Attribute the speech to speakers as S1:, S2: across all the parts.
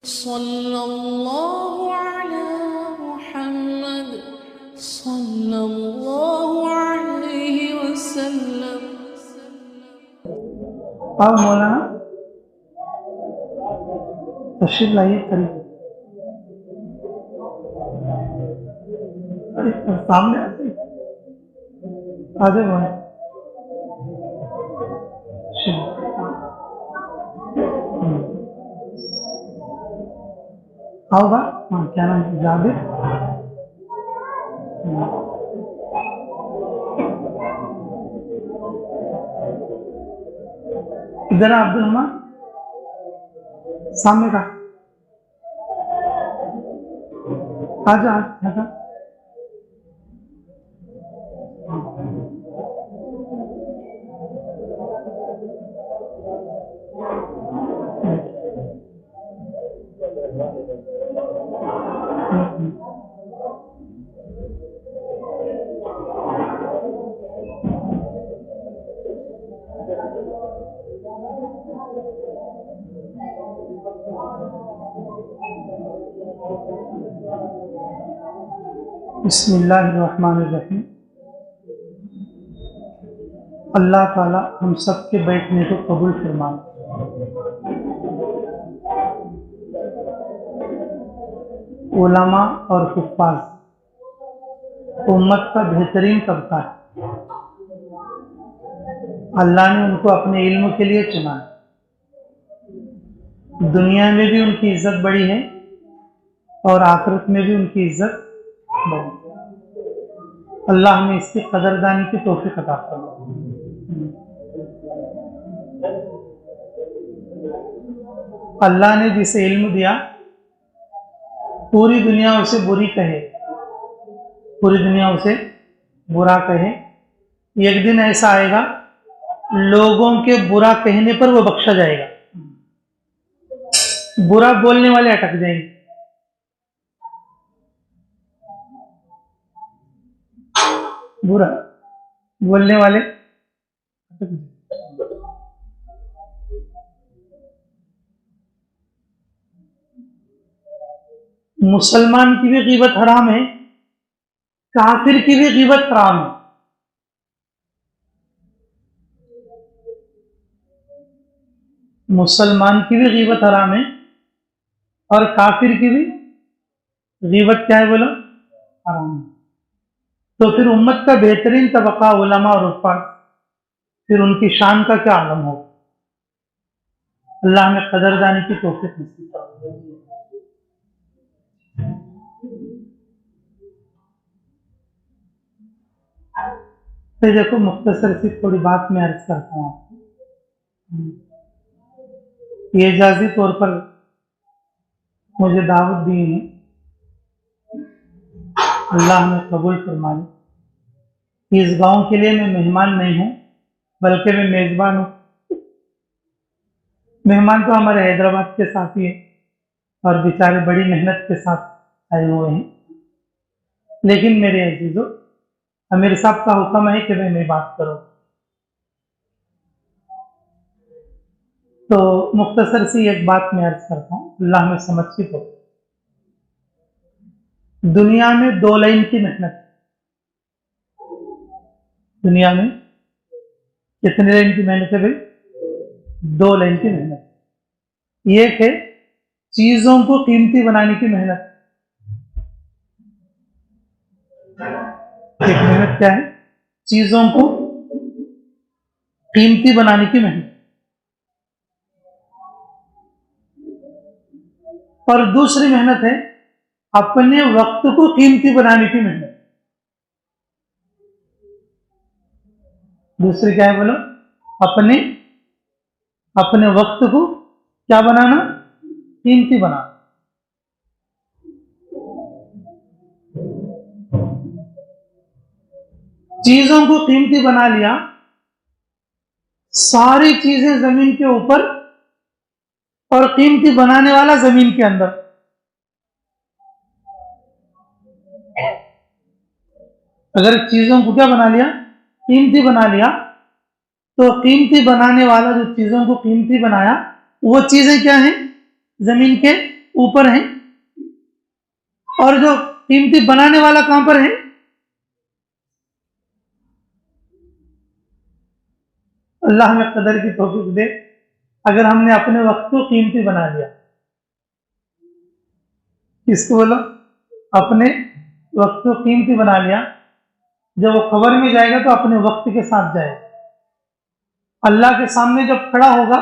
S1: सल्लल्लाहु अला मुहम्मद सल्लल्लाहु अलैहि वसल्लम।
S2: अब मौलाना तशरीफ लाइए करीब सामने आ जाए मौलाना। आओ बा, हाँ क्या नाम है? जाबिर। इधर आ अब्दुल रहमान, सामने का आजा आजा। बिस्मिल्लाहिर्रहमानिर्रहीम। अल्लाह ताला हम सब के बैठने को कबूल फरमाए। उलमा और हुफ्फाज उम्मत का बेहतरीन तबका है। अल्लाह ने उनको अपने इल्म के लिए चुना है। दुनिया में भी उनकी इज्जत बड़ी है और आखिरत में भी उनकी इज्जत बड़ी है। अल्लाह हमें इसकी कदरदानी की तौफीक अता फरमाए। अल्लाह ने जिसे इल्म दिया, पूरी दुनिया उसे बुरी कहे, पूरी दुनिया उसे बुरा कहे, एक दिन ऐसा आएगा लोगों के बुरा कहने पर वो बख्शा जाएगा, बुरा बोलने वाले अटक जाएंगे। बुरा बोलने वाले अटक जाएंगे। मुसलमान की भी ग़ीबत हराम है, काफिर की भी ग़ीबत हराम है। मुसलमान की भी ग़ीबत हराम है और काफिर की भी ग़ीबत क्या है बोलो? हराम है। तो फिर उम्मत का बेहतरीन तबका उलमा और हुफ्फाज, फिर उनकी शान का क्या आलम हो। अल्लाह में कदरदानी की तौफीक नसीब फरमाए। तो देखो मुख्तसर सी थोड़ी बात मैं अर्ज करता हूँ आपको। ये एजाजी तौर पर मुझे दावत दी है, अल्लाह ने कबूल फरमाए। इस गांव के लिए मैं मेहमान नहीं हूँ, बल्कि मैं मेज़बान हूँ। मेहमान तो हमारे हैदराबाद के साथी है और बेचारे बड़ी मेहनत के साथ आए हुए हैं, लेकिन मेरे अजीजों, अमीर साहब का हुक्म है कि मैं बात करूँ, तो मुख्तसर सी एक बात मैं अर्ज करता हूँ, अल्लाह में समझ की तो। दुनिया में दो लाइन की मेहनत, दुनिया में कितनी लाइन की मेहनत है भाई? दो लाइन की मेहनत। एक है चीजों को कीमती बनाने की मेहनत। एक मेहनत क्या है? चीजों को कीमती बनाने की मेहनत। और दूसरी मेहनत है अपने वक्त को कीमती बनाने की मेहनत। दूसरी क्या है बोलो? अपने वक्त को क्या बनाना? कीमती बनाना। चीजों को कीमती बना लिया, सारी चीजें जमीन के ऊपर और कीमती बनाने वाला जमीन के अंदर। अगर चीजों को क्या बना लिया? कीमती बना लिया, तो कीमती बनाने वाला जो चीजों को कीमती बनाया, वो चीजें क्या हैं? जमीन के ऊपर है, और जो कीमती बनाने वाला कहां पर है? अल्लाह हमें कदर की तौफीक दे। अगर हमने अपने वक्त को कीमती बना लिया, किसको बोलो? अपने वक्त को कीमती बना लिया, जब वो खबर में जाएगा तो अपने वक्त के साथ जाएगा। अल्लाह के सामने जब खड़ा होगा,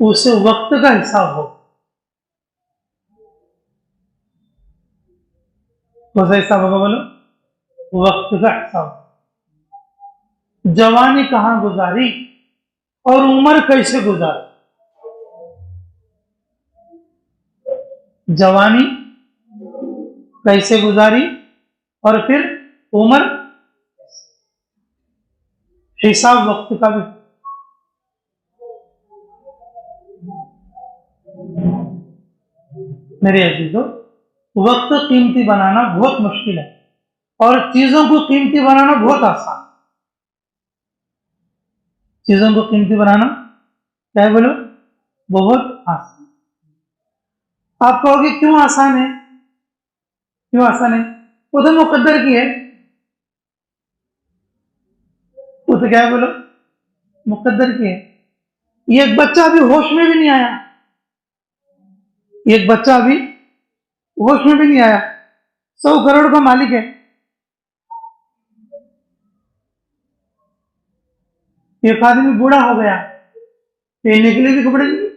S2: उसे वक्त का हिसाब हो। कौन सा हिसाब होगा बोलो? वक्त का हिसाब। जवानी कहां गुजारी और उम्र कैसे गुजारी? जवानी कैसे गुजारी और फिर उम्र, हिसाब वक्त का भी। मेरे अजीजों, वक्त कीमती बनाना बहुत मुश्किल है और चीजों को कीमती बनाना बहुत आसान। चीजों को कीमती बनाना क्या है बोलो? बहुत आसान। आप कहोगे क्यों आसान है? क्यों आसान है? वो तो मुकद्दर की है। वो तो क्या है बोलो? मुकद्दर की है। ये एक बच्चा अभी होश में भी नहीं आया, एक बच्चा अभी होश में भी नहीं आया, 100 करोड़ का मालिक है। एक आदमी बूढ़ा हो गया, पहनने के लिए भी कपड़े नहीं।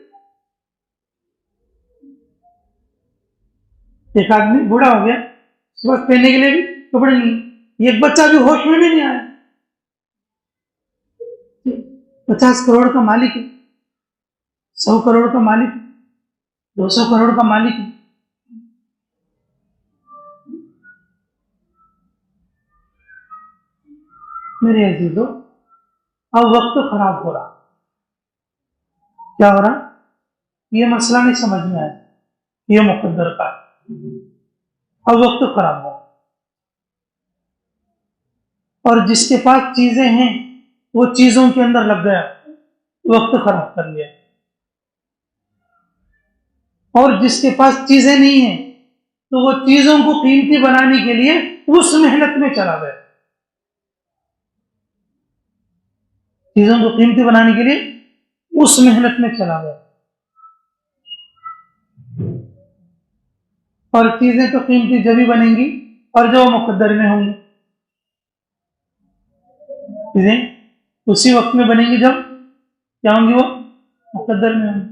S2: एक आदमी बूढ़ा हो गया, बस पहनने के लिए भी कपड़े नहीं। एक बच्चा भी होश में भी नहीं आया, 50 करोड़ का मालिक है, 100 करोड़ का मालिक है, 200 करोड़ का मालिक है। मेरे अजीजों, अब वक्त खराब हो रहा। क्या हो रहा? ये मसला नहीं समझ में आया, ये मुकद्दर का है। अब वक्त खराब हो रहा, और जिसके पास चीजें हैं वो चीजों के अंदर लग गया, वक्त खराब कर लिया। और जिसके पास चीजें नहीं है तो वो चीजों को कीमती बनाने के लिए उस मेहनत में चला गया। चीजों को कीमती बनाने के लिए उस मेहनत में चला गया। और चीजें तो कीमती जब ही बनेंगी और जो मुकद्दर में होंगी। चीजें उसी वक्त में बनेंगी जब क्या होंगी? वो मुकद्दर में होंगी।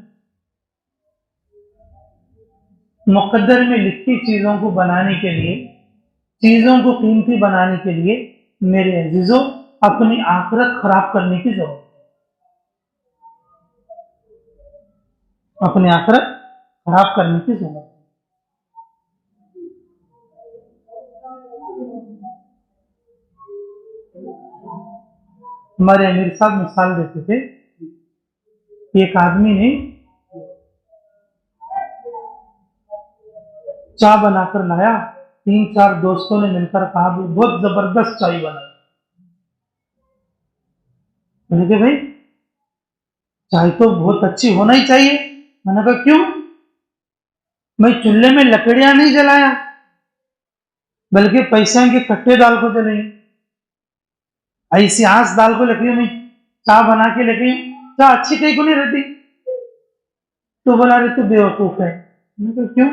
S2: मुकद्दर में लिखी चीजों को बनाने के लिए, चीजों को कीमती बनाने के लिए मेरे अजीजों अपनी आखिरत खराब करने की जरूरत है। अपनी आखिरत खराब करने की जरूरत है। हमारे अमीर साहब मिसाल देते थे, एक आदमी ने चाय बनाकर लाया, 3-4 दोस्तों ने मिलकर कहा बहुत जबरदस्त चाय बनाई। मैंने कहा भाई चाय तो बहुत अच्छी होना ही चाहिए। मैंने कहा क्यों? मैं चूल्हे में लकड़ियां नहीं जलाया, बल्कि पैसे के कट्टे दाल को जलाई, ऐसी आंस दाल को लेके मैं चाय बना के लेके, चाय अच्छी कहीं को नहीं रहती। तो बोला अरे तू बेवकूफ है। मैंने कहा क्यों?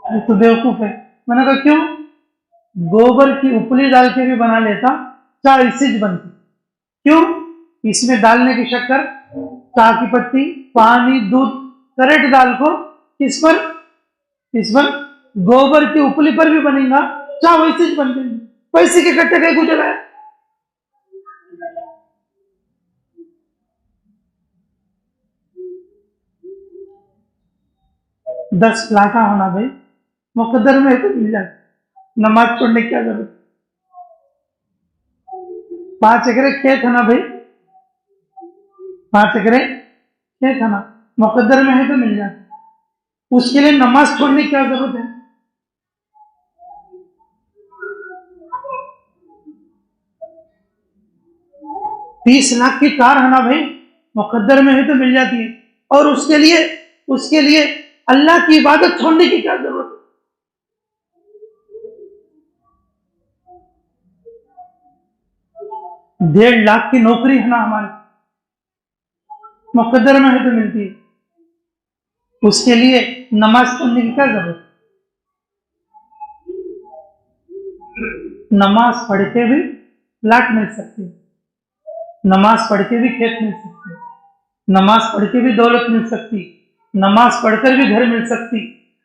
S2: अरे तू बेवकूफ है। मैंने कहा क्यों? गोबर की उपली डाल के भी बना लेता, चाय इससे बनती। क्यों? इसमें डालने की शक्कर, चाय की पत्ती, पानी, दूध, करेट दाल को किस पर? इस पर गोबर की उपली पर भी बनेगा, चाय वैसे ही बनती। पैसे के कट्टे कहीं को जलाया। दस लाखा होना भाई मुकद्दर में तो मिल जाता, नमाज पढ़ने की क्या जरूरत? 5 एकड़ खेत है ना भाई, 5 एकड़ खेत है ना, मुकद्दर में है तो मिल जाता, उसके लिए नमाज छोड़ने की क्या जरूरत है? $30 लाख की कार है ना भाई, मुकद्दर में है तो मिल जाती है, और उसके लिए अल्लाह की इबादत छोड़ने की क्या जरूरत है? 1.5 लाख की नौकरी है ना हमारी, मुकद्दर में है तो मिलती है, उसके लिए नमाज पढ़ने की क्या जरूरत है? नमाज पढ़ के भी लाख मिल सकती है, नमाज पढ़ के भी खेत मिल सकते, नमाज पढ़ के भी दौलत मिल सकती, नमाज पढ़कर भी घर मिल सकती,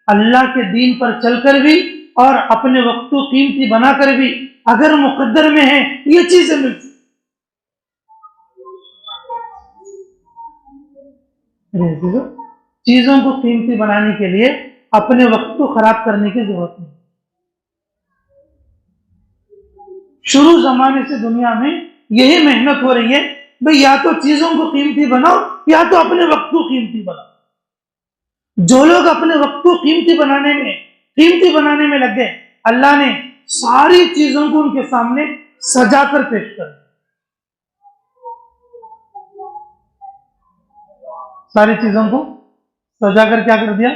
S2: अल्लाह के दीन पर चलकर भी और अपने वक्त को कीमती बनाकर भी अगर मुकद्दर में है ये चीजें मिल सकती। चीजों को कीमती बनाने के लिए अपने वक्त को खराब करने की जरूरत नहीं। शुरू जमाने से दुनिया में यही मेहनत हो रही है, भाई या तो चीजों को कीमती बनाओ या तो अपने वक्त को कीमती बनाओ। जो लोग अपने वक्त को कीमती बनाने में लग गए, अल्लाह ने सारी चीजों को उनके सामने सजाकर पेश कर दिया, सारी चीजों को सजाकर क्या कर दिया?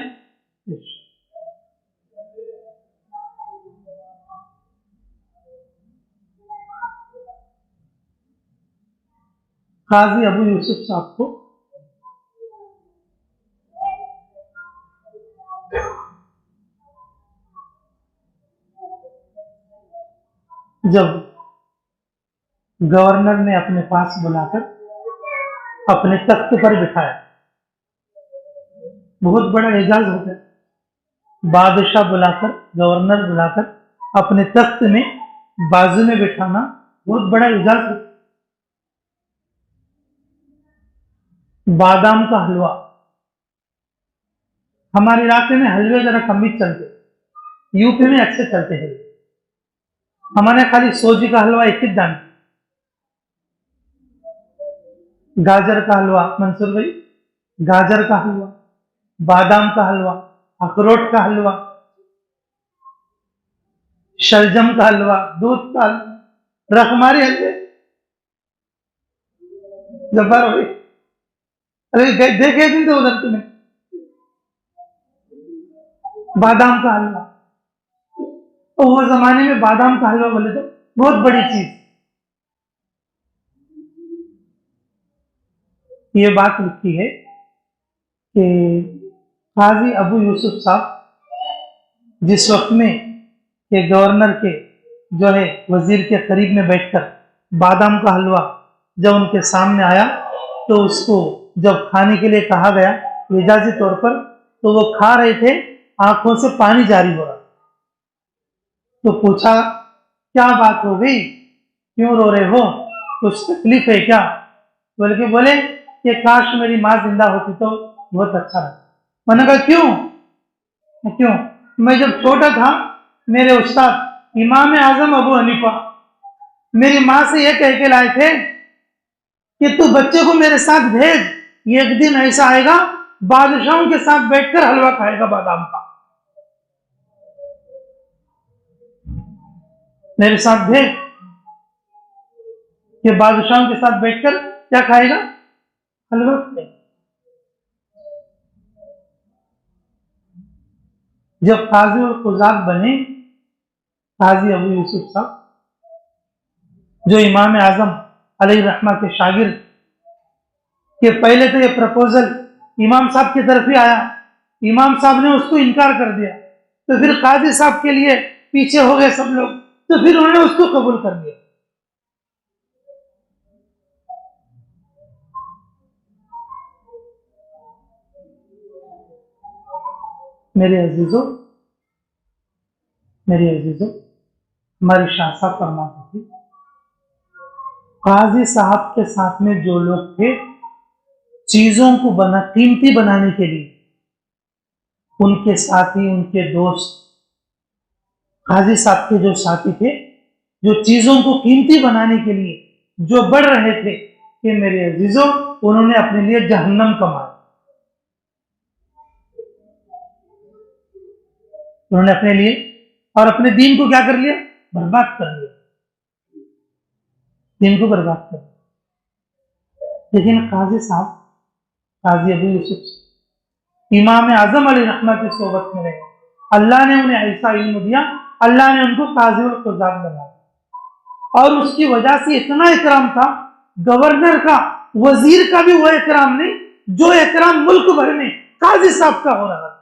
S2: काजी अबू यूसुफ साहब को जब गवर्नर ने अपने पास बुलाकर अपने तख्त पर बिठाया, बहुत बड़ा एजाज होता है, बादशाह बुलाकर, गवर्नर बुलाकर अपने तख्त में बाजू में बिठाना बहुत बड़ा एजाज होता है। बादाम का हलवा, हमारे इलाके में हलवे जरा कम ही चलते, यूपी में अच्छे चलते हैं, हमारे खाली सोजी का हलवा एक ही जानते, गाजर का हलवा, मंसूर भाई, गाजर का हलवा, बादाम का हलवा, अखरोट का हलवा, शलजम का हलवा, दूध का हलवा, रखमारी हलवे, जब्बार भाई, अरे देखे दिन तो उधर तुम्हें बादाम का हलवा, तो वो जमाने में बादाम का हलवा बोले तो बहुत बड़ी चीज। ये बात लिखी है कि काजी अबू यूसुफ साहब जिस वक्त में के गवर्नर के जो है वजीर के करीब में बैठकर बादाम का हलवा जब उनके सामने आया तो उसको जब खाने के लिए कहा गया इजाजी तौर पर, तो वो खा रहे थे, आंखों से पानी जारी हो रहा, तो पूछा क्या बात हो गई, क्यों रो रहे हो, कुछ तकलीफ है क्या? बल्कि बोले कि काश मेरी माँ जिंदा होती तो बहुत अच्छा रहता। मैंने कहा क्यों? मैं जब छोटा था मेरे उस्ताद इमाम आजम अबू हनीफा मेरी माँ से यह कह के लाए थे कि तू बच्चे को मेरे साथ भेज, एक दिन ऐसा आएगा बादशाहों के साथ बैठकर हलवा खाएगा बादाम का, मेरे साथ भेज कि बादशाहों के साथ बैठकर क्या खाएगा? हलवा खाएगा। जब काजी और कुजात बने, काजी अबू यूसुफ साहब जो इमाम आजम अलैहि रहमा के शागिर्द के, पहले तो ये प्रपोजल इमाम साहब की तरफ ही आया, इमाम साहब ने उसको इनकार कर दिया, तो फिर काजी साहब के लिए पीछे हो गए सब लोग, तो फिर उन्होंने उसको कबूल कर लिया। मेरे अजीजों, हमारी शाह साहब फरमाते थे, काजी साहब के साथ में जो लोग थे चीजों को कीमती बनाने के लिए, उनके साथी, उनके दोस्त, काजी साहब के जो साथी थे जो चीजों को कीमती बनाने के लिए जो बढ़ रहे थे, कि मेरे अजीजों उन्होंने अपने लिए जहन्नम कमाया, उन्होंने अपने लिए और अपने दीन को क्या कर लिया? बर्बाद कर लिया, दीन को बर्बाद कर लिया। लेकिन काजी साहब काजी अबू यूसुफ इमाम आजम अली रहमत की सोबत में रहे, अल्लाह ने उन्हें ऐसा इल्म दिया, अल्लाह ने उनको काजी और कुजात बनाया और उसकी वजह से इतना इकराम था, गवर्नर का, वजीर का भी वो इकराम नहीं जो इकराम मुल्क भर में काजी साहब का हो रहा था।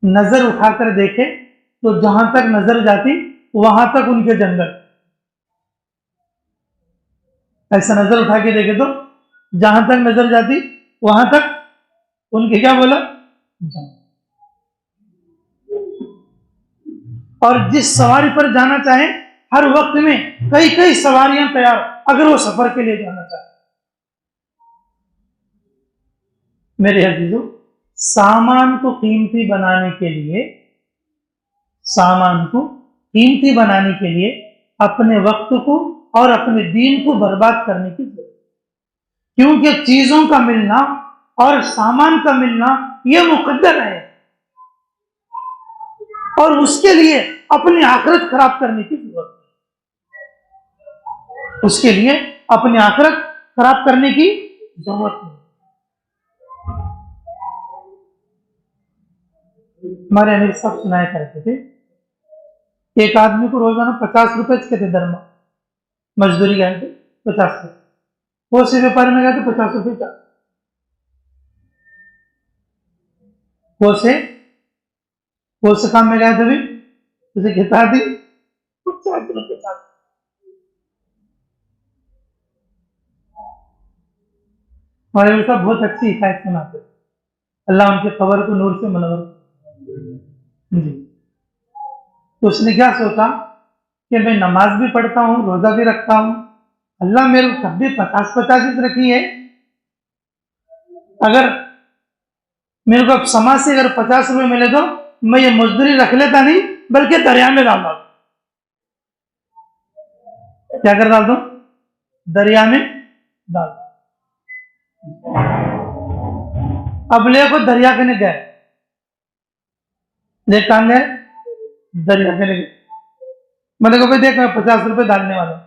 S2: नजर उठाकर देखे तो जहां तक नजर जाती वहां तक उनके जंगल, ऐसा नजर उठा के देखे तो जहां तक नजर जाती वहां तक उनके क्या बोला जंगल। और जिस सवारी पर जाना चाहे हर वक्त में कई कई सवारियां तैयार, अगर वो सफर के लिए जाना चाहे। मेरे अजीजों, सामान को कीमती बनाने के लिए, सामान को कीमती बनाने के लिए अपने वक्त को और अपने दीन को बर्बाद करने की जरूरत, क्योंकि चीजों का मिलना और सामान का मिलना यह मुकद्दर है और उसके लिए अपनी आखिरत खराब करने की जरूरत है, उसके लिए अपनी आखिरत खराब करने की जरूरत है। हमारे अमीर साहब सुनाया करते थे, एक आदमी को रोजाना 50 रुपए के थे दरमा, मजदूरी गए थे 50 रुपए, वो से व्यापार में गए तो 50 रुपए का, वो से काम में गए थे भी उसे कितना दी 50 रुपए का। हमारे अमीर साहब बहुत अच्छी हिकायत सुनाते, अल्लाह उनके खबर को नूर से मनवर जी। तो उसने क्या सोचा कि मैं नमाज भी पढ़ता हूँ, रोजा भी रखता हूँ, अल्लाह मेरे को कभी 50-50 रखी है, अगर मेरे को अब समाज से अगर 50 रुपए मिले तो मैं ये मजदूरी रख लेता नहीं बल्कि दरिया में डाल दूं। क्या कर डाल दूं? दरिया में डाल। अब ले को दरिया के गए, ले कहां गए? दरिया के गए। मैंने कहा भाई देख मैं 50 रुपए डालने वाला हूं,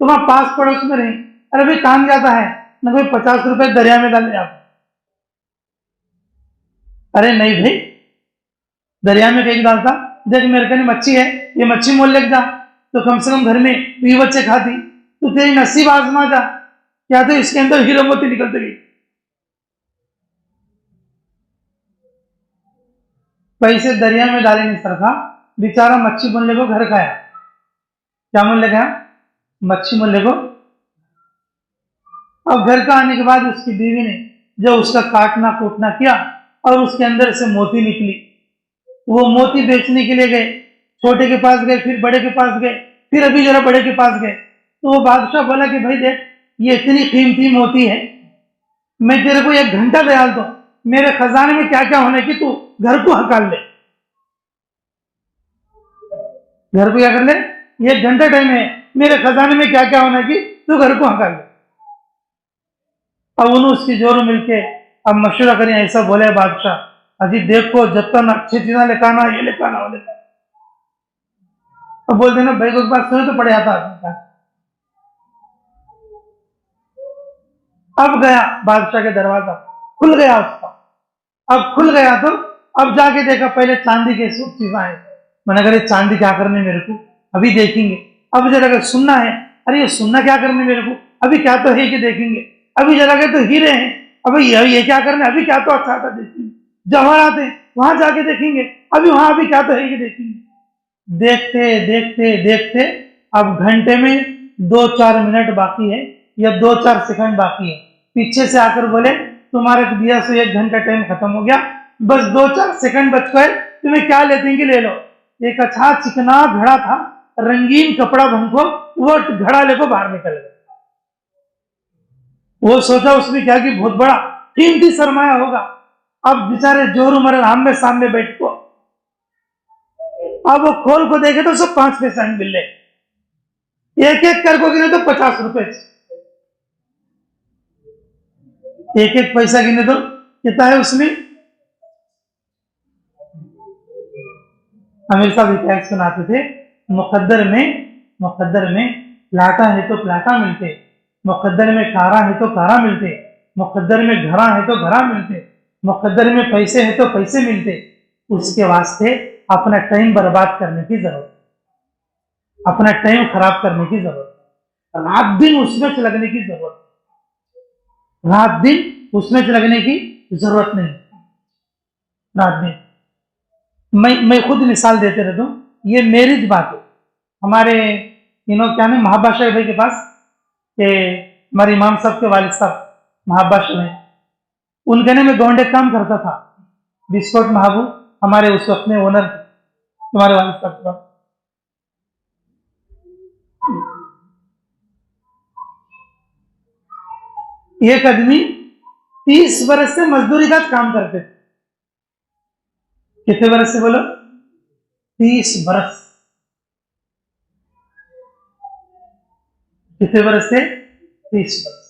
S2: तो वहां पास पड़ोस में रही, अरे भाई कहां जाता है ना, कोई 50 रुपए दरिया में डालने आप। अरे नहीं भाई, दरिया में कहीं डालता, देख मेरे कहीं मच्छी है, ये मच्छी मोल लेके जा, तो कम से कम घर में 20 बच्चे खाती, तो तेरी नसीब आजमा जा, क्या तो इसके अंदर हीरो मोती निकलते गई। पैसे दरिया में डाले नहीं सरखा, बेचारा मच्छी मोलने को घर खाया। क्या मोल ले गया? मच्छी मोलने को। अब घर का आने के बाद उसकी बीवी ने जो उसका काटना कूटना किया और उसके अंदर से मोती निकली, वो मोती बेचने के लिए गए, छोटे के पास गए, फिर बड़े के पास गए, फिर अभी जरा बड़े के पास गए, तो वो बादशाह बोला कि भाई देख ये इतनी कीमती मोती है, मैं तेरे को 1 घंटा दयाल दूं, मेरे खजाने में क्या क्या होने की तू घर को हकाल ले, घर को क्या कर ले, 1 घंटा टाइम है, मेरे खजाने में क्या क्या होने की तू घर को हकाल ले। अब उन्होंने उसकी जोर मिलके अब मशवरा करें, ऐसा बोले बादशाह, अजी देखो जतन अच्छी चीजें लेकाना, ये लेकाना वो लेकाना। अब बोल देना भाई को एक बार सुने तो पड़े आता आदमी। अब गया बादशाह के दरवाजा, खुल गया उसका, अब खुल गया तो अब जाके देखा, पहले चांदी के सब चीजें आए, मैंने कहा चांदी क्या करने मेरे को, अभी देखेंगे। अब जरा अगर सुनना है, अरे ये सुनना क्या करने मेरे को, अभी क्या तो है कि देखेंगे, अभी जरा के तो हीरे हैं, अभी ये क्या करने, अभी क्या तो अच्छा था देखेंगे, जवाहरात हैं वहां जाके देखेंगे, अभी वहां अभी क्या तो है कि देखेंगे। देखते देखते देखते अब घंटे में 2-4 मिनट बाकी है या 2-4 सेकंड बाकी है, पीछे से आकर बोले तुम्हारे दिया से 1 घंटा टाइम खत्म हो गया, बस 2-4 सेकंड बच गए, तुम्हें क्या लेते हैं कि ले लो। एक अच्छा चिकना घड़ा था, रंगीन कपड़ा बनको, वो घड़ा लेको बाहर निकल गया। वो सोचा उसमें क्या कि बहुत बड़ा कीमती सरमाया होगा। अब बेचारे जोरू मरे आमने सामने बैठ को, अब वो खोल को देखे तो सब 5 पैसा मिल रहे, एक एक कर को गिने तो 50 रुपए, एक एक पैसा गिने तो कितना है उसमें। अमीर साहब हिकायत सुनाते थे, मुकद्दर में प्लाटा है तो प्लाटा मिलते, मुकद्दर में कारा है तो कारा मिलते, मुकद्दर में घरा है तो घरा मिलते, मुकद्दर में पैसे है तो पैसे मिलते। उसके वास्ते अपना टाइम बर्बाद करने की जरूरत, अपना टाइम खराब करने की जरूरत, रात दिन उसमें लगने की जरूरत, रात दिन उसमें लगने की जरूरत नहीं। रात दिन मैं खुद मिसाल देते रहता हूँ, ये मेरी बात है। हमारे क्या नाम महाबादशाह भाई के पास, ये हमारे इमाम साहब के वालिद साहब महाबादशाह में, उनके ने मैं गौंडे काम करता था, बिस्कुट महबूब हमारे उस वक्त में ओनर थे तुम्हारे वालिद साहब के पास। एक आदमी 30 बरस से मजदूरी का काम करते थे। कितने बरस से बोलो? 30 बरस। कितने बरस से? 30 बरस।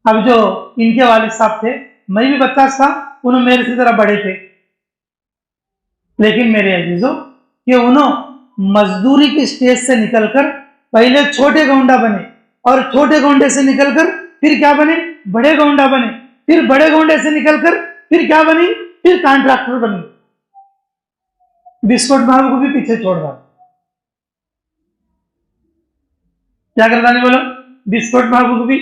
S2: अब जो इनके वालिद साहब थे, मैं भी बच्चा था, उन्होंने मेरे से जरा बड़े थे, लेकिन मेरे अजीजों कि उन्होंने मजदूरी की स्टेज से निकलकर पहले छोटे गौंडा बने, और छोटे गौंडे से निकलकर फिर क्या बने? बड़े गौंडा बने, फिर बड़े गौंडे से निकलकर फिर क्या बनी? फिर कॉन्ट्रैक्टर बने। बिस्कुट बाबू को भी पीछे छोड़ रहा, क्या करता नहीं बोलो? बिस्कुट बाबू को भी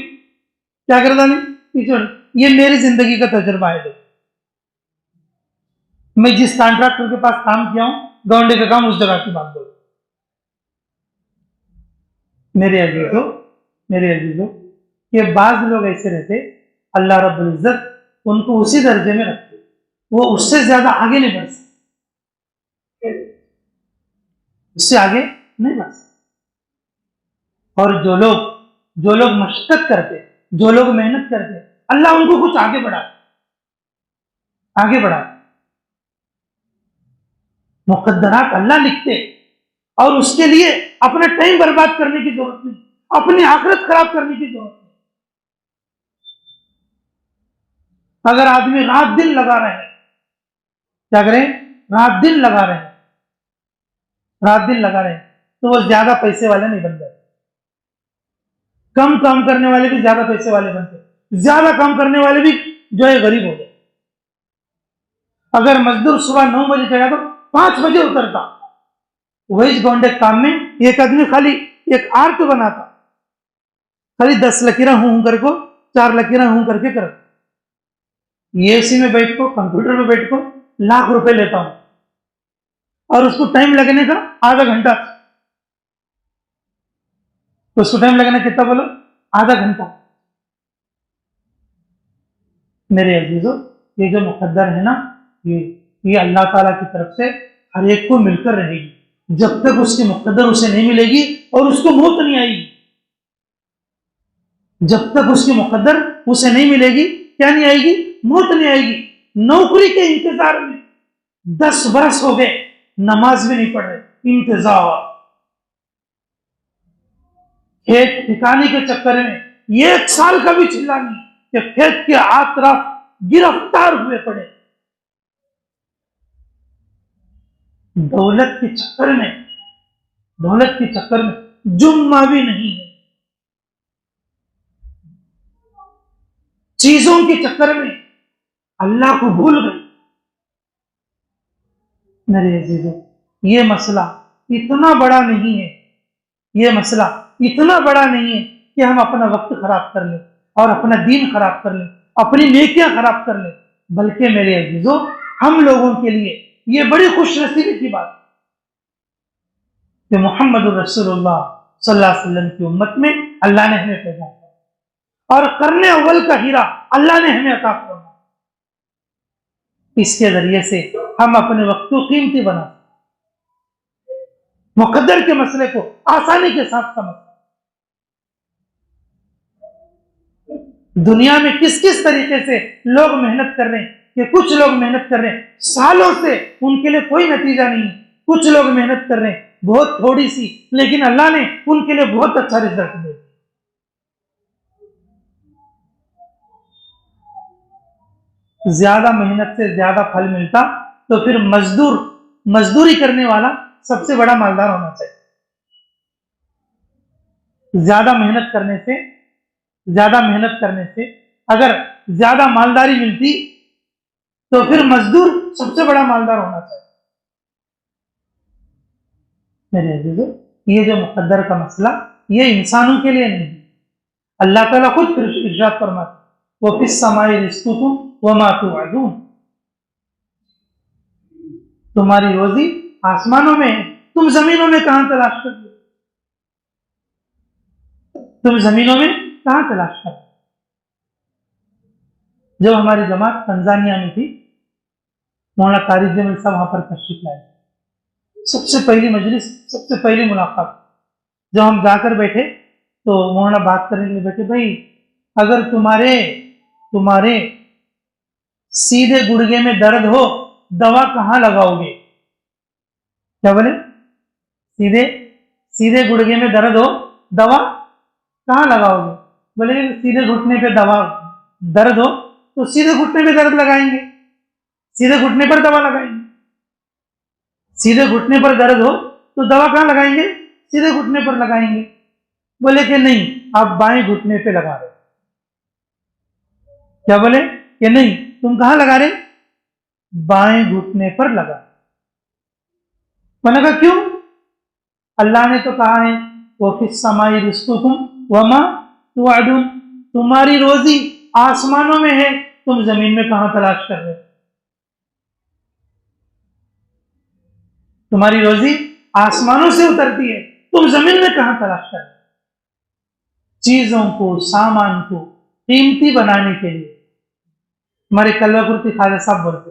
S2: क्या करता नहीं पीछे। ये मेरी जिंदगी का तजुर्बा है। मैं जिस कॉन्ट्रैक्टर के पास काम किया हूं, गौंडे का काम उस जगह की बात बोल। मेरे अजीजों ये बाज लोग ऐसे रहते, अल्लाह रब्बुल इज्जत उनको उसी दर्जे में रखते, वो उससे ज्यादा आगे नहीं बढ़ सकते, उससे आगे नहीं बढ़ सकते। और जो लोग मशक्कत करते, जो लोग मेहनत करते, अल्लाह उनको कुछ आगे बढ़ा। मुकद्दरात अल्लाह लिखते, और उसके लिए अपना टाइम बर्बाद करने की जरूरत नहीं, अपनी आखिरत खराब करने की जरूरत नहीं। अगर आदमी रात दिन लगा रहे, क्या करें? रात दिन लगा रहे, तो वो ज्यादा पैसे वाले नहीं बन जाते। कम काम करने वाले भी ज्यादा पैसे वाले बनते, ज्यादा काम करने वाले भी जो है गरीब हो गए। अगर मजदूर सुबह 9 बजे चला तो 5 बजे उतरता, वही गौंडे काम में एक आदमी खाली एक आर्ट बनाता, खाली 10 लकीरें हूं करके, 4 लकीरें हूं करके कर, एसी में बैठ को, कंप्यूटर में बैठ को लाख रुपए लेता हूं, और उसको टाइम लगने का आधा घंटा। उसको टाइम लगना कितना बोलो? आधा घंटा। मेरे अजीजों, ये जो मुकद्दर है ना, ये अल्लाह ताला की तरफ से हर एक को मिलकर रहेगी, जब तक उसकी मुकद्दर उसे नहीं मिलेगी और उसको मौत नहीं आएगी। जब तक उसकी मुकद्दर उसे नहीं मिलेगी, क्या नहीं आएगी? मौत नहीं आएगी। नौकरी के इंतजार में 10 बरस हो गए, नमाज भी नहीं पढ़ रहे, इंतजार। खेत ठिकाने के चक्कर में 1 साल का भी चिल्ला नहीं कि खेत के आतरफ गिरफ्तार हुए पड़े। दौलत के चक्कर में जुम्मा भी नहीं है। चीजों के चक्कर में अल्लाह को भूल गए। मेरे अजीजों, ये मसला इतना बड़ा नहीं है, ये मसला इतना बड़ा नहीं है कि हम अपना वक्त खराब कर ले और अपना दीन खराब कर ले, अपनी नेकियां खराब कर ले, बल्कि मेरे अजीजों, हम लोगों के लिए ये बड़ी खुशनसीबी की बात कि मोहम्मद रसूलुल्लाह सल्लल्लाहु अलैहि वसल्लम की उम्मत में अल्लाह ने हमें पैदा किया, और करने अव्वल का हीरा अल्लाह ने हमें अता फरमाया। इसके जरिए से हम अपने वक्त को कीमती बना, मुकद्दर के मसले को आसानी के साथ समझ। दुनिया में किस किस तरीके से लोग मेहनत कर रहे हैं, कि कुछ लोग मेहनत कर रहे हैं सालों से, उनके लिए कोई नतीजा नहीं। कुछ लोग मेहनत कर रहे हैं बहुत थोड़ी सी, लेकिन अल्लाह ने उनके लिए बहुत अच्छा रिजल्ट दिया। ज्यादा मेहनत से ज्यादा फल मिलता तो फिर मजदूर मजदूरी करने वाला सबसे बड़ा मालदार होना चाहिए। ज्यादा मेहनत करने से अगर ज्यादा मालदारी मिलती तो फिर मजदूर सबसे बड़ा मालदार होना चाहिए। मेरे अजीजों, ये जो मुकद्दर का मसला, ये इंसानों के लिए नहीं, अल्लाह ताला खुद इरशाद फरमाते, वो फिस समाई रिज़्कुकुम व मा तुअदून, तुम्हारी रोजी आसमानों में है, तुम जमीनों में कहां तलाश कर रहे हो? तुम जमीनों में कहां तलाश कर रहे हो? जब हमारी जमात तंजानिया में थी, मौलाना तारिक जमील साहब वहां पर तशरीफ लाए, सबसे पहली मजलिस, सबसे पहली मुलाकात, जब हम जाकर बैठे तो मौलाना बात करने के लिए बैठे, भाई अगर तुम्हारे सीधे गुड़गे में दर्द हो, दवा कहां लगाओगे? क्या बोले? सीधे गुड़गे में दर्द हो, दवा कहां लगाओगे? बोले सीधे घुटने पे दर्द हो तो सीधे घुटने पे दर्द लगाएंगे, सीधे घुटने पर दवा लगाएंगे। सीधे घुटने पर दर्द हो तो दवा कहां लगाएंगे? सीधे घुटने पर लगाएंगे। बोले कि नहीं, आप बाएं घुटने पे लगा रहे। क्या बोले? कि नहीं, तुम कहां लगा रहे? बाएं घुटने पर लगा। मैंने कहा क्यों? अल्लाह ने तो कहा है, वो फिस समाई रिज़्कुकुम व मा तुअदून, तुम्हारी रोजी आसमानों में है, तुम जमीन में कहां तलाश कर रहे हो? तुम्हारी रोजी आसमानों से उतरती है, तुम जमीन में कहां तलाश कर रहे हो? चीजों को, सामान को कीमती बनाने के लिए हमारे कलवाकुर्ती ख्वाजा साहब बोलते,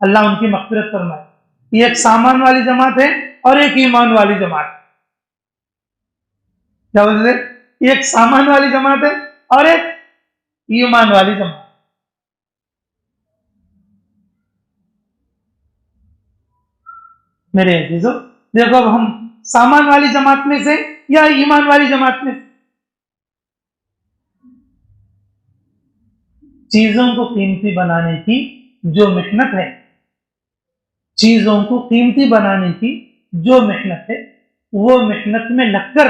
S2: अल्लाह उनकी मग़फ़िरत फरमाए, ये एक सामान वाली जमात है और एक ईमान वाली जमात है। क्या बोलते? एक सामान वाली जमात है और एक ईमान वाली जमात। मेरे अजीजों, देखो अब हम सामान वाली जमात में से या ईमान वाली जमात में से? चीजों को कीमती बनाने की जो मेहनत है, चीजों को कीमती बनाने की जो मेहनत है, वो मेहनत में लगकर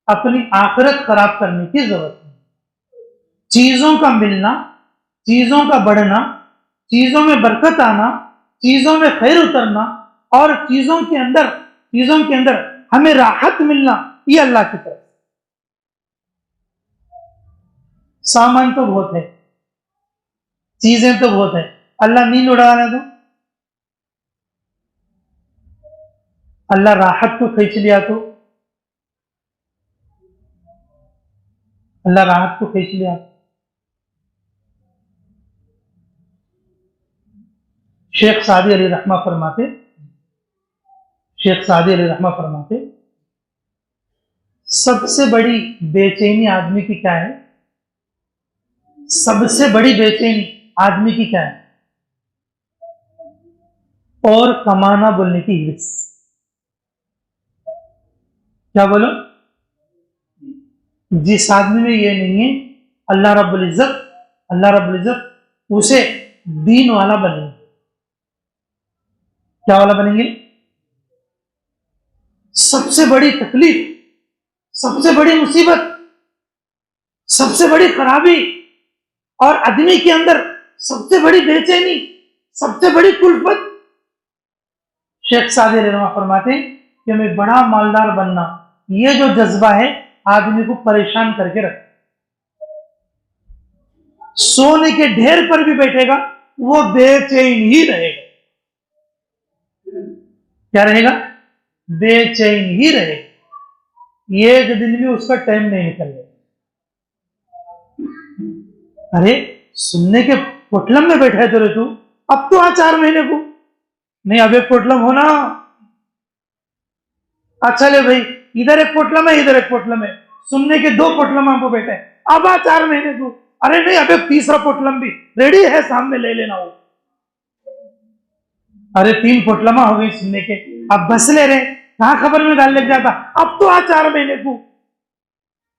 S2: अपनी आखिरत खराब करने की जरूरत नहीं। चीजों का मिलना, चीजों का बढ़ना, चीजों में बरकत आना, चीजों में खैर उतरना और चीजों के अंदर हमें राहत मिलना, ये अल्लाह की तरफ। सामान तो बहुत है, चीजें तो बहुत है, अल्लाह नींद उड़ाने दो, अल्लाह राहत को खींच लिया तो, अल्लाह राहत को खींच लिया। शेख सादी अली रहमा फरमाते, सबसे बड़ी बेचैनी आदमी की क्या है? सबसे बड़ी बेचैनी आदमी की क्या है? और कमाना बोलने की हिर्स। क्या बोलो? जिस आदमी में ये नहीं है, अल्लाह रब्बुल इज्जत उसे दीन वाला बनेंगे। क्या वाला बनेंगे? सबसे बड़ी तकलीफ, सबसे बड़ी मुसीबत, सबसे बड़ी खराबी और आदमी के अंदर सबसे बड़ी बेचैनी, सबसे बड़ी कुल्फत, शेख सादी रहमा फरमाते हैं कि मैं बड़ा मालदार बनना, ये जो जज्बा है आदमी को परेशान करके रखे। सोने के ढेर पर भी बैठेगा वो बेचैन ही रहेगा। क्या रहेगा? बेचैन ही रहेगा। एक दिन भी उसका टाइम नहीं निकलेगा। अरे सुनने के पोटलम में बैठा है तो रे तू, अब तो आ 4 महीने को नहीं, अब एक पोटलम होना। अच्छा ले भाई, इधर एक पोटलम है, इधर एक पोटलम है, सुनने के 2 पोटलम हमको बैठे, अब आ 4 महीने को। अरे नहीं, अब एक तीसरा पोटलम भी रेडी है, सामने ले लेना हो। अरे 3 पोटलमा हो गई सुनने के, अब बस ले रहे, कहां खबर में डाल लग जाता, अब तो आ 4 महीने को।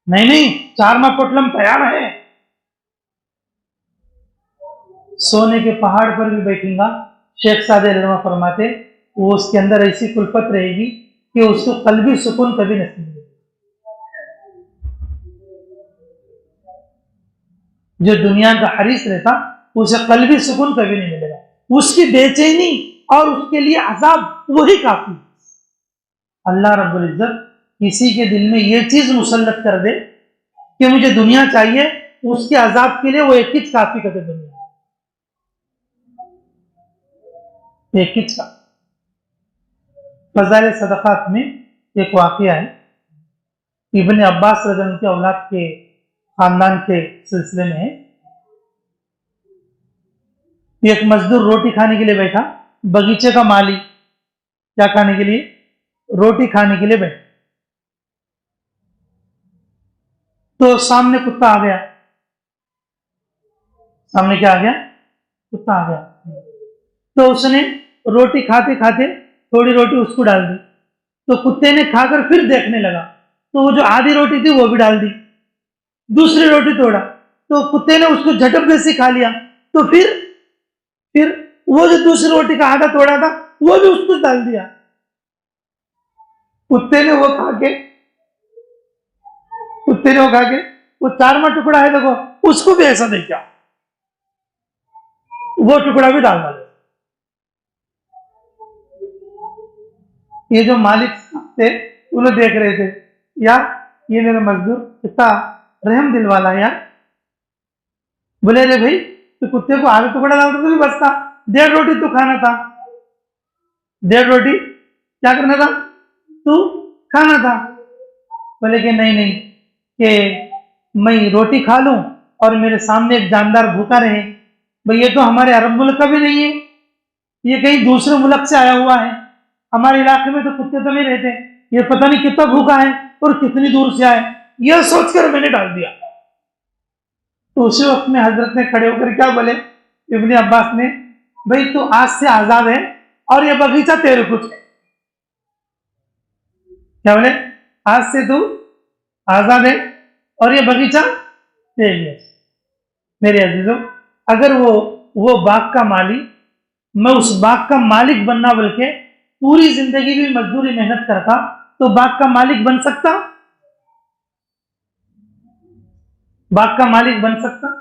S2: नहीं 4 माह पोटलम तैयार है। सोने के पहाड़ पर भी बैठूंगा, शेख सादे रहमा फरमाते, वो उसके अंदर ऐसी कुल्फत रहेगी कि उसको कल्बी सुकून कभी नसीब नहीं। जो दुनिया का हरीस रहता उसे कल्बी सुकून कभी नहीं मिलेगा, उसकी बेचैनी और उसके लिए अजाब वही काफी। अल्लाह रब्बुल इज्जत किसी के दिल में ये चीज मुसल्लत कर दे कि मुझे दुनिया चाहिए, उसके अजाब के लिए वो एक चीज काफी करते दुनिया, एक चीज का। फज़ाइल सदक़ात में एक वाक़या है, इब्ने अब्बास रज़ी अल्लाह के औलाद के खानदान के सिलसिले में है। एक मजदूर रोटी खाने के लिए बैठा, बगीचे का माली क्या खाने के लिए, रोटी खाने के लिए बैठा, तो सामने कुत्ता आ गया। सामने क्या आ गया, कुत्ता आ गया। तो उसने रोटी खाते खाते थोड़ी रोटी उसको डाल दी, तो कुत्ते ने खाकर फिर देखने लगा, तो वो जो आधी रोटी थी वो भी डाल दी, दूसरी रोटी तोड़ा, तो कुत्ते ने उसको झटक जैसे खा लिया, तो फिर वो जो दूसरी रोटी का आधा तोड़ा था वो भी उसको डाल दिया। कुत्ते ने वो खा के वो 4वां टुकड़ा है देखो, उसको भी ऐसा नहीं किया, वो टुकड़ा भी डाल डाले। ये जो मालिक थे उन्हें देख रहे थे, यार ये मेरा मजदूर कितना रहम दिल वाला है यार। बोले रे भाई, तो कुत्ते को आधा टुकड़ा डालता तो भी बचता, 1.5 रोटी तो खाना था, 1.5 रोटी क्या करना था, तू खाना था। बोले कि नहीं कि मैं रोटी खा लूं और मेरे सामने एक जानदार भूखा रहे। भाई ये तो हमारे अरब मुल्क का भी नहीं है, ये कहीं दूसरे मुल्क से आया हुआ है, हमारे इलाके में तो कुत्ते तो नहीं रहते, ये पता नहीं कितना भूखा है और कितनी दूर से आए, यह सोचकर मैंने डाल दिया। तो उसी वक्त में हजरत ने खड़े होकर क्या बोले, इब्ने अब्बास ने, भाई तू आज से आजाद है और ये बगीचा तेरे कुछ है। क्या बोले, आज से तू आजाद है और ये बगीचा तेरे लिए। मेरे अजीजों, अगर वो बाग का माली, मैं उस बाग का मालिक बनना बल्कि पूरी जिंदगी भी मजदूरी मेहनत करता तो बाग का मालिक बन सकता, बाग का मालिक बन सकता।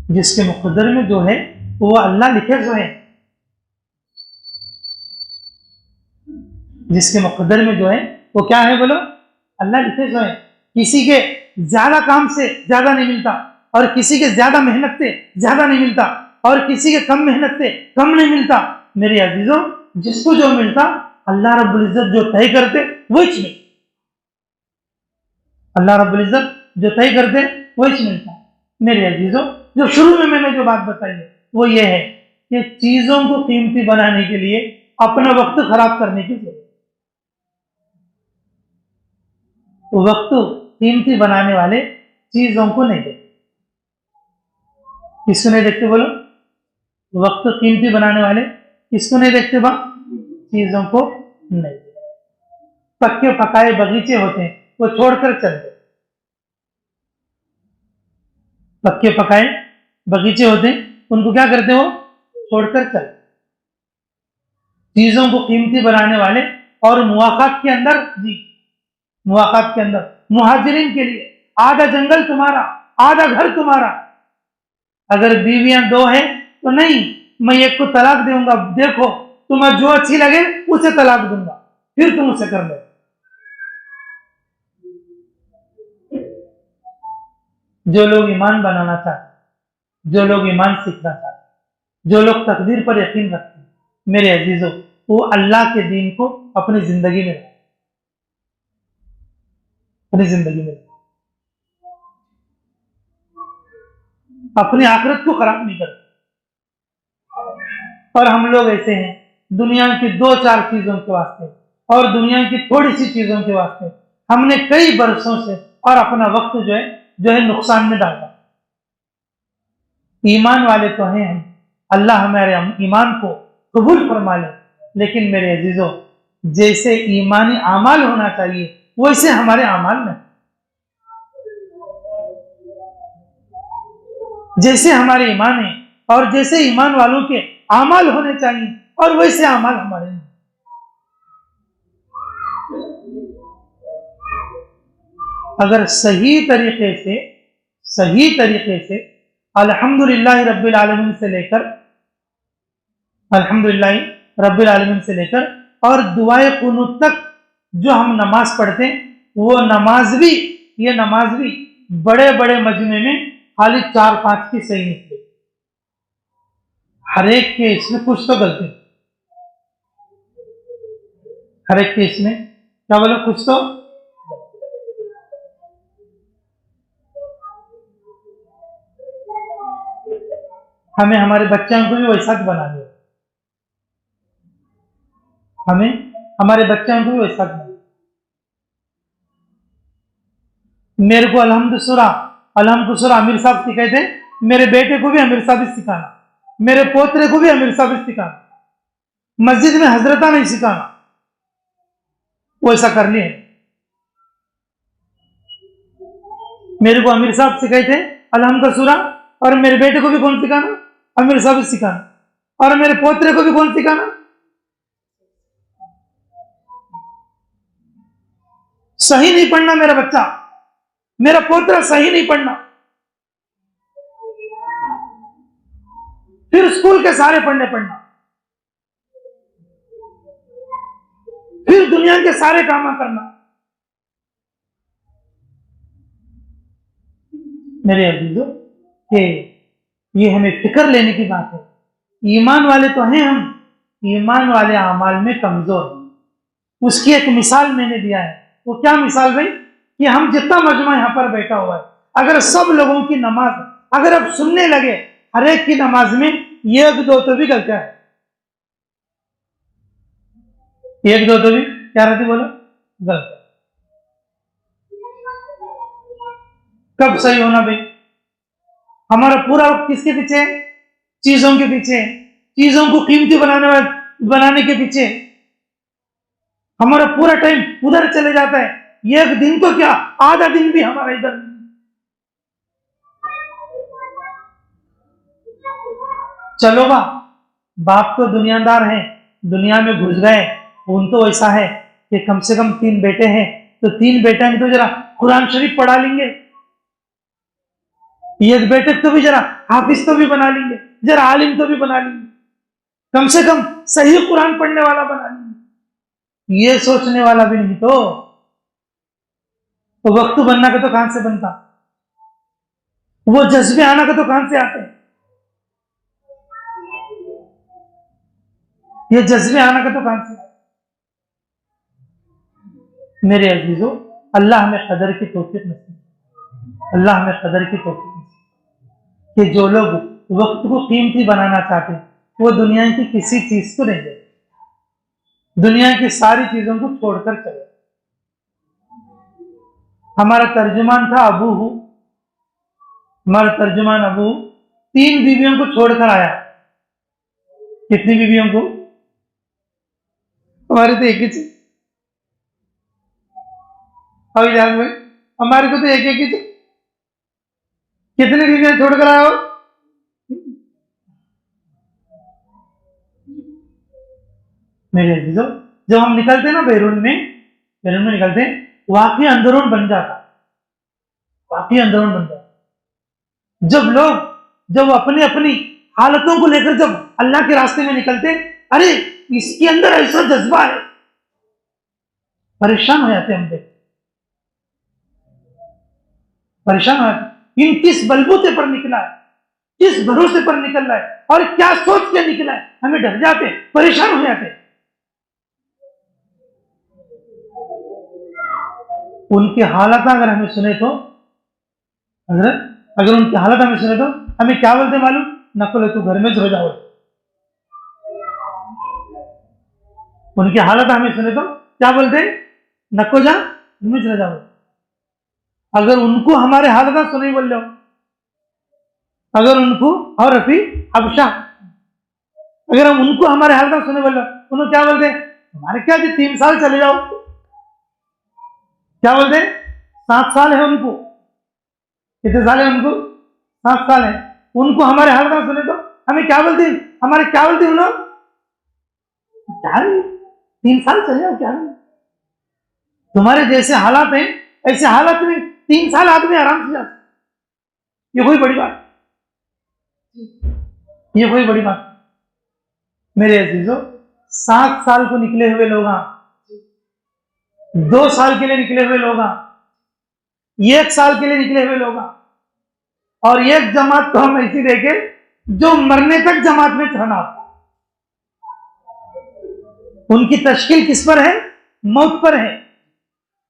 S2: जिसके मुकद्दर में जो है वो अल्लाह लिखे जो है, जिसके मुकद्दर में जो है वो क्या है बोलो, अल्लाह लिखे जो है। किसी के ज्यादा काम से ज्यादा नहीं मिलता और किसी के ज्यादा मेहनत से ज्यादा नहीं मिलता और किसी के कम मेहनत से कम नहीं मिलता। मेरे अजीजों, जिसको जो मिलता अल्लाह रब्बुल इज्जत जो तय करते वही मिलता, अल्लाह रब्बुल इज्जत जो तय करते वही मिलता। मेरे अजीजों, जो शुरू में मैंने जो बात बताई है वो ये है कि चीजों को कीमती बनाने के लिए अपना वक्त खराब करने की जरूरत, वक्त कीमती बनाने वाले चीजों को नहीं देखते। किसको नहीं देखते बोलो, वक्त कीमती बनाने वाले किसको नहीं देखते बा, चीजों को नहीं। पक्के पकाए बगीचे होते हैं वो छोड़कर चलते, पक्के पकाए बगीचे होते हैं उनको क्या करते हो, छोड़कर चलते। चीजों को कीमती बनाने वाले और मुआकात के अंदर, जी मुआकात के अंदर मुहाजिरीन के लिए आधा जंगल तुम्हारा आधा घर तुम्हारा। अगर बीवियां 2 हैं तो नहीं, मैं एक को तलाक दूंगा, देखो तुम्हें जो अच्छी लगे उसे तलाक दूंगा, फिर तुम उसे कर लो। जो लोग ईमान बनाना चाहते, जो लोग ईमान सीखना चाहते, जो लोग तकदीर पर यकीन रखते हैं, मेरे अजीजों, वो अल्लाह के दीन को अपनी जिंदगी में, अपनी जिंदगी में, अपनी आखिरत को खराब नहीं करते। और हम लोग ऐसे हैं, दुनिया की 2-4 चीजों के वास्ते और दुनिया की थोड़ी सी चीजों के वास्ते हमने कई बरसों से और अपना वक्त जो है नुकसान में डाला। ईमान वाले तो हैं हम, अल्लाह हमारे ईमान को कबूल फरमा ले, लेकिन मेरे अजीजों, जैसे ईमानी आमाल होना चाहिए वैसे हमारे आमाल नहीं। जैसे हमारे ईमान है और जैसे ईमान वालों के आमाल होने चाहिए और वैसे आमाल हमारे नहीं। अगर सही तरीके से अल्हम्दुलिल्लाह रब्बिल आलमीन से लेकर और दुआए कुनूत तक जो हम नमाज पढ़ते हैं, वो ये नमाज भी बड़े बड़े मजमे में खाली 4-5 की सही निकले। हर एक के इसमें कुछ तो गलती, हर एक के इसमें क्या बोलो, कुछ तो। हमें हमारे बच्चों को भी वैसा बनाना है, हमें हमारे बच्चों को भी वैसा बनाना। मेरे को अलहम्द सूरा आमिर साहब सिखाए थे, मेरे बेटे को भी आमिर साहब ही सिखाना, मेरे पोतरे को भी आमिर साहब ही सिखाना, मस्जिद में हजरता नहीं सिखाना, वो ऐसा कर लिए। मेरे को आमिर साहब सिखाए थे अलहम्द सूरा, और मेरे बेटे को भी कौन सिखाना, आमिर साहब ही सिखाना, और मेरे पोतरे को भी कौन सिखाना, सही नहीं पढ़ना मेरा बच्चा, मेरा पोतरा सही नहीं पढ़ना, फिर स्कूल के सारे पढ़ना, फिर दुनिया के सारे काम करना। मेरे अजीजों, कि ये हमें फिक्र लेने की बात है। ईमान वाले तो हैं हम, ईमान वाले अमाल में कमजोर हैं। उसकी एक मिसाल मैंने दिया है। वो क्या मिसाल भाई, कि हम जितना मजमा यहां पर बैठा हुआ है, अगर सब लोगों की नमाज अगर अब सुनने लगे, हर एक की नमाज में 1-2 तो भी गलतियां है, 1-2 तो भी क्या रहती, बोलो, गलत। कब सही होना भाई? हमारा पूरा वक्त किसके पीछे है? चीजों के पीछे, चीजों को कीमती बनाने के पीछे हमारा पूरा टाइम उधर चले जाता है। एक दिन तो क्या, आधा दिन भी हमारा इधर। चलो बाप तो दुनियादार है, दुनिया में घुस गए, उन तो ऐसा है कि कम से कम 3 बेटे हैं, तो 3 बेटे में तो जरा कुरान शरीफ पढ़ा लेंगे, एक बेटे तो भी जरा हाफिज तो भी बना लेंगे, जरा आलिम तो भी बना लेंगे, कम से कम सही कुरान पढ़ने वाला बना लेंगे। ये सोचने वाला भी नहीं तो वक्त बनना का तो कहां से बनता, वो जज्बे आना का तो कहां से आते, ये जज्बे आना का तो कहां से। मेरे अजीजों, अल्लाह हमें कदर की तौफीक नसीब, अल्लाह हमें कदर की तौफीक नसीब, कि जो लोग वक्त को कीमती बनाना चाहते वो दुनिया की किसी चीज को नहीं देते, दुनिया की सारी चीजों को छोड़कर चले। हमारा तर्जुमान था अबू, हमारा तर्जुमान अबू 3 बीवियों को छोड़कर आया। कितनी बीवियों को? हमारे तो एक ही थी, भाई हमारे को तो एक ही थी। कितनी बीवियां छोड़कर आया हो? मेरे अजीजों, जब हम निकलते ना बैरून में निकलते, वाकई अंदरून बन जाता, वाकई अंदरून बन जाता। जब अपनी अपनी हालतों को लेकर जब अल्लाह के रास्ते में निकलते, अरे इसके अंदर ऐसा जज्बा है, परेशान हो जाते हम देख, परेशान हो जाते। इन किस बलबूते पर निकला है, किस भरोसे पर निकल रहा है, और क्या सोच के निकला है, हमें डर जाते, परेशान हो जाते। उनकी हालत अगर हमें सुने तो, अगर उनकी हालत हमें सुने तो हमें क्या बोलते मालूम? नकुल तू घर में सो जाओ। उनकी हालत हमें सुने तो क्या बोलते? नको जा, घर में चले जाओ। अगर उनको हमारे हालत सुने बोल लो, अगर उनको, और रफी अबशा, अगर हम उनको हमारे हालत सुने बोल लो, उन्होंने क्या बोलते? हमारे क्या जी 3 साल चले जाओ। क्या बोलते? 7 साल है उनको। कितने साल है उनको? 7 साल है। उनको हमारे हालत सुने तो हमें क्या बोलते, हमारे क्या बोलते हैं लोग, क्या नहीं 3 साल चले जाओ, क्या नहीं, तुम्हारे जैसे हालात हैं ऐसे हालात में 3 साल आदमी आराम से जाता, ये कोई बड़ी बात, ये कोई बड़ी बात। मेरे अजीजों, 7 साल को निकले हुए लोग, 2 साल के लिए निकले हुए लोग, 1 साल के लिए निकले हुए लोग, और एक जमात तो हम ऐसी देखे जो मरने तक जमात में रहना होता, उनकी तश्कील किस पर है, मौत पर है।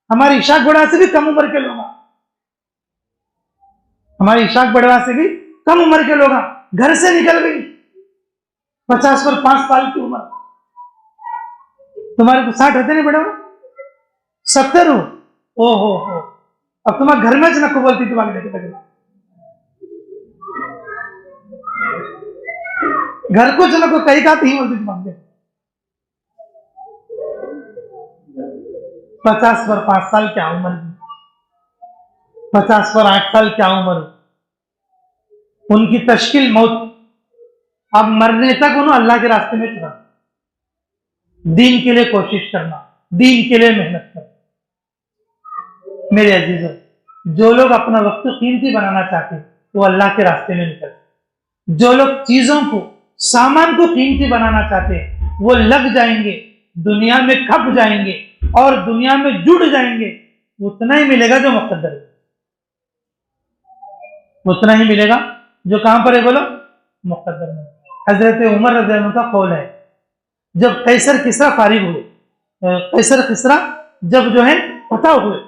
S2: हमारी इशाक बड़ा से भी कम उम्र के लोग, हमारी इशाक बड़वा से भी कम उम्र के लोग घर से निकल गई 50 पर 5 साल की उम्र। तुम्हारे को 60 होते नहीं बड़ा, 70 हो, ओ हो, अब तुम्हारे घर में नको बोलती तुम्हारे देखे तक घर को चलो को कहीं का ही बोलती तुम्हारे 50 पर 5 साल क्या उम्र, 50 पर 8 साल क्या उम्र, उनकी तश्कील मौत। अब मरने तक उन्होंने अल्लाह के रास्ते में चला, दीन के लिए कोशिश करना, दीन के लिए मेहनत करना। मेरे अजीजों, जो लोग अपना वक्त कीमती बनाना चाहते वो अल्लाह के रास्ते में निकलते, जो लोग चीजों को सामान को कीमती बनाना चाहते वो लग जाएंगे, दुनिया में खप जाएंगे और दुनिया में जुड़ जाएंगे, उतना ही मिलेगा जो मुक़द्दर है, उतना ही मिलेगा जो कहां पर है बोलो, मुक़द्दर में। हजरत उमर रज़ी अल्लाह का कौल है, जब कैसर किसरा फारिग हुए, कैसर किसरा जब जो है फतह हुए,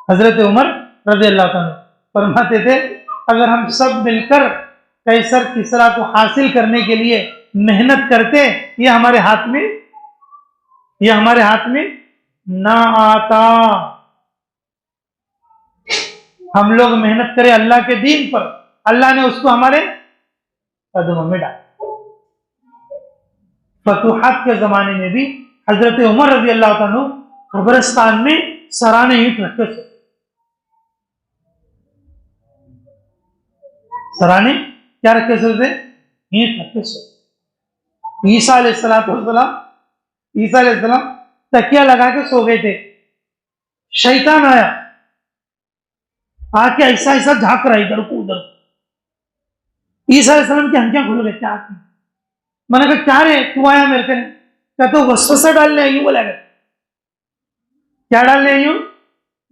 S2: हजरत उमर रज़ी अल्लाह अन्हु फरमाते थे अगर हम सब मिलकर कैसर किसरा को हासिल करने के लिए मेहनत करते, ये हमारे हाथ में, ये हमारे हाथ में ना आता। हम लोग मेहनत करें अल्लाह के दीन पर, अल्लाह ने उसको हमारे कदमों में डाला। फतूहात के जमाने में भी हजरत उमर रज़ी अल्लाह अन्हु कब्रिस्तान में सराने ईंट रखे थे, सराने क्या रखे थे, ईंट रखे थे। ईसा अलैहिस्सलाम तकिया लगा के सो गए थे, शैतान आया, आके ऐसा ऐसा झांक रहा इधर को उधर। ईसा अलैहिस्सलाम की आंखें खुल गई, क्या की? मैंने कहा क्या रे तू आया मेरे को, क्या तो वसवसा डालने आई हूं, बोला क्या डालने आई हूं,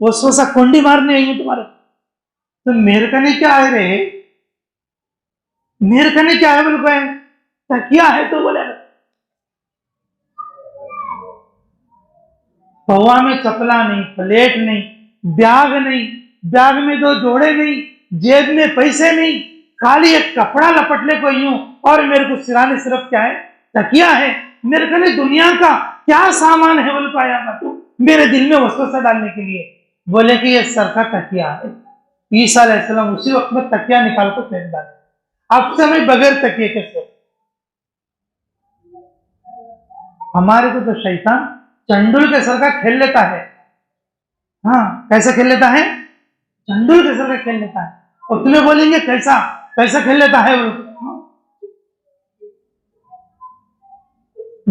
S2: वसवसा कुंडी मारने आई हूं तुम्हारे, तो मेरे कने क्या आए रे, मेरे कने क्या है, बोले तकिया है, तो बोले पवा में चपला नहीं, प्लेट नहीं, बैग नहीं, बैग में 2 जोड़े नहीं, जेब में पैसे नहीं, खाली एक कपड़ा लपटने को यूं, और मेरे को सिराने सिर्फ क्या है, तकिया है। मेरे को नहीं दुनिया का क्या सामान है बोल पाया ना तू मेरे दिल में वसवसा डालने के लिए, बोले कि ये सर का तकिया है। ईसा अलैहिस्सलाम उसी वक्त में तकिया निकाल को फेंक डाले, अब से मैं बगैर तकिए के सो। हमारे को तो शैतान चंडुल के सर का खेल लेता है, हाँ कैसे खेल लेता है, चंडुल के सर का खेल लेता है, और तुम्हें बोलेंगे कैसा कैसा खेल लेता है,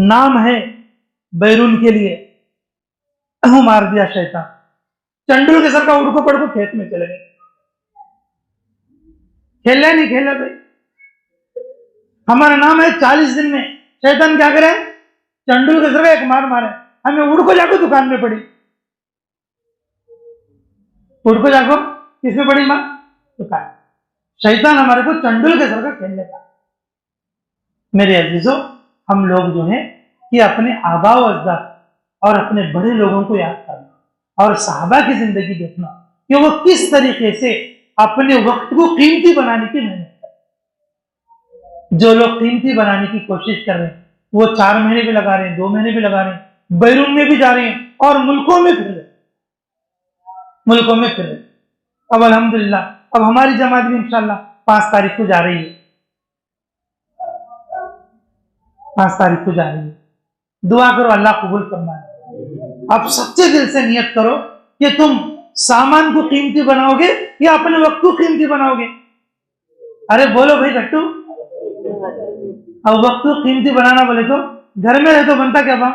S2: नाम है बैरून के लिए, मार दिया शैतान, चंडुल के सर का उड़को पड़को खेत में चले गए, खेले नहीं खेले भाई। हमारा नाम है 40 दिन में शैतान क्या करे, चंडुल के सर का एक मार मारे, हमें उड़को जाको दुकान में पड़ी, उड़को जाको किसमें पड़ी मार, दुकान। शैतान हमारे को चंडुल के सर का खेल लेता। मेरे अजीजों, हम लोग जो है कि अपने आबा व अजदाद और अपने बड़े लोगों को याद करना और सहाबा की जिंदगी देखना कि वो किस तरीके से अपने वक्त को कीमती बनाने की मेहनत कर। जो लोग कीमती बनाने की कोशिश कर रहे हैं वो 4 महीने भी लगा रहे हैं, 2 महीने भी लगा रहे हैं, बैरून में भी जा रहे हैं और मुल्कों में फिर रहे, मुल्कों में फिर रहे। अब अल्हम्दुलिल्लाह अब हमारी जमात भी इंशाल्लाह 5 तारीख को जा रही है, 5 तारीख को जा रही है। दुआ करो अल्लाह कबूल फरमाए। आप सच्चे दिल से नियत करो कि तुम सामान को कीमती बनाओगे या अपने वक्त को कीमती बनाओगे। अरे बोलो भाई गट्टू, अब वक्त को कीमती बनाना बोले तो घर में रहे तो बनता क्या बा?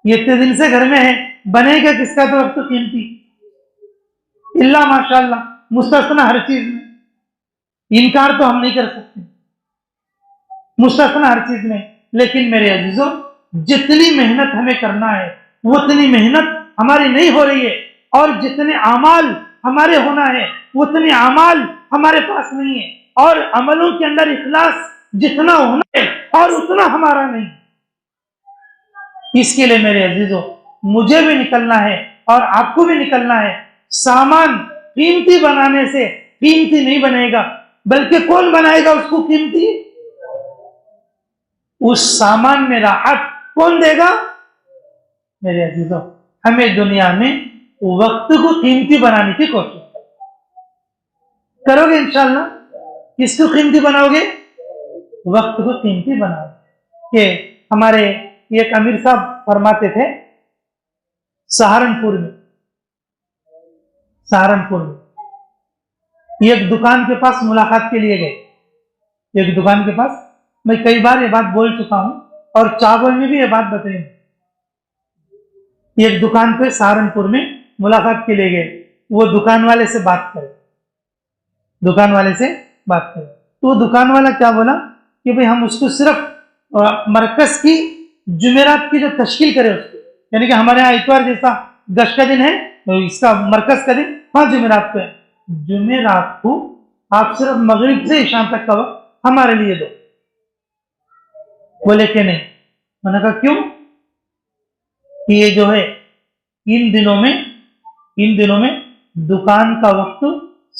S2: ये इतने दिन से घर में है, बनेगा किसका तो वक्त कीमती? इल्ला माशाल्लाह, मुस्तस्ना हर चीज में, इनकार तो हम नहीं कर सकते, मुस्तस्ना हर चीज में। लेकिन मेरे अजीजों, जितनी मेहनत हमें करना है उतनी मेहनत हमारी नहीं हो रही है, और जितने अमाल हमारे होना है उतने अमाल हमारे पास नहीं है, और अमलों के अंदर इखलास जितना होना है और उतना हमारा नहीं। इसके लिए मेरे अजीजों, मुझे भी निकलना है और आपको भी निकलना है। सामान कीमती बनाने से कीमती नहीं बनेगा, बल्कि कौन बनाएगा उसको कीमती? उस सामान में राहत कौन देगा? मेरे अजीजों, हमें दुनिया में वक्त को कीमती बनाने की कोशिश करोगे इंशाल्लाह। किसको कीमती बनाओगे? वक्त को कीमती बनाओगे। कि हमारे एक अमीर साहब फरमाते थे, सहारनपुर में एक दुकान के पास मुलाकात के लिए गए। एक दुकान के पास, मैं कई बार ये बात बोल चुका हूं और चावल में भी ये बात बताई। एक दुकान पे सहारनपुर में मुलाकात के लिए गए। वो दुकान वाले से बात करे, तो दुकान वाला क्या बोला कि भाई हम उसको सिर्फ मरकज की जुमेरात की जो तश्कील करे उसको, यानी कि हमारे यहाँ इतवार जैसा गश का दिन है, तो इसका मरकज का दिन 5 जुमेरात को है। जुमेरात को आप सिर्फ मगरिब से शाम तक का वक्त हमारे लिए दो। बोले कि नहीं। मैंने कहा क्यों? कि ये जो है इन दिनों में दुकान का वक्त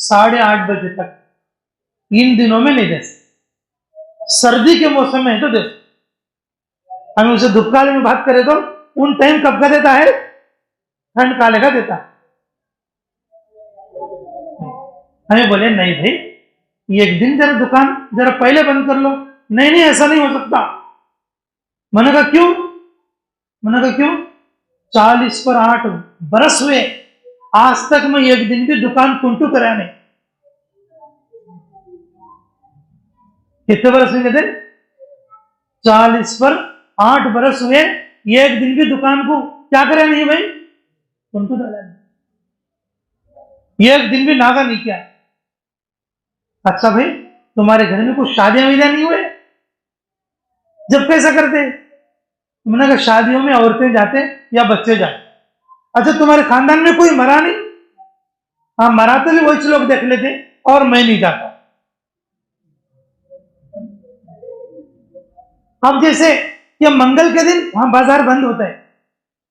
S2: 8:30 बजे तक, इन दिनों में नहीं दे सकते। सर्दी के मौसम में है तो दे सकते। हमें उसे धूप काले में बात करें तो उन टाइम कब का देता है? ठंड काले का देता है। हमें बोले नहीं भाई, एक दिन जरा दुकान जरा पहले बंद कर लो। नहीं ऐसा नहीं हो सकता। मैंने कहा क्यों? 40 पर 8 बरस हुए, आज तक मैं एक दिन भी दुकान कुंटू कराया नहीं। कितने बरस हुए थे? 40 पर 8 बरस हुए, एक दिन भी दुकान को क्या कराया नहीं भाई? कुंटू कराया नहीं, एक दिन भी नागा नहीं किया। अच्छा भाई, तुम्हारे घर में कुछ शादियां विदियां नहीं हुए? जब कैसा करते? मैंने कहा शादियों में औरतें जाते या बच्चे जाते। अच्छा, तुम्हारे खानदान में कोई मरा नहीं? हाँ, मरा तो भी वही लोग देख लेते और मैं नहीं जाता। अब जैसे ये मंगल के दिन वहां बाजार बंद होता है,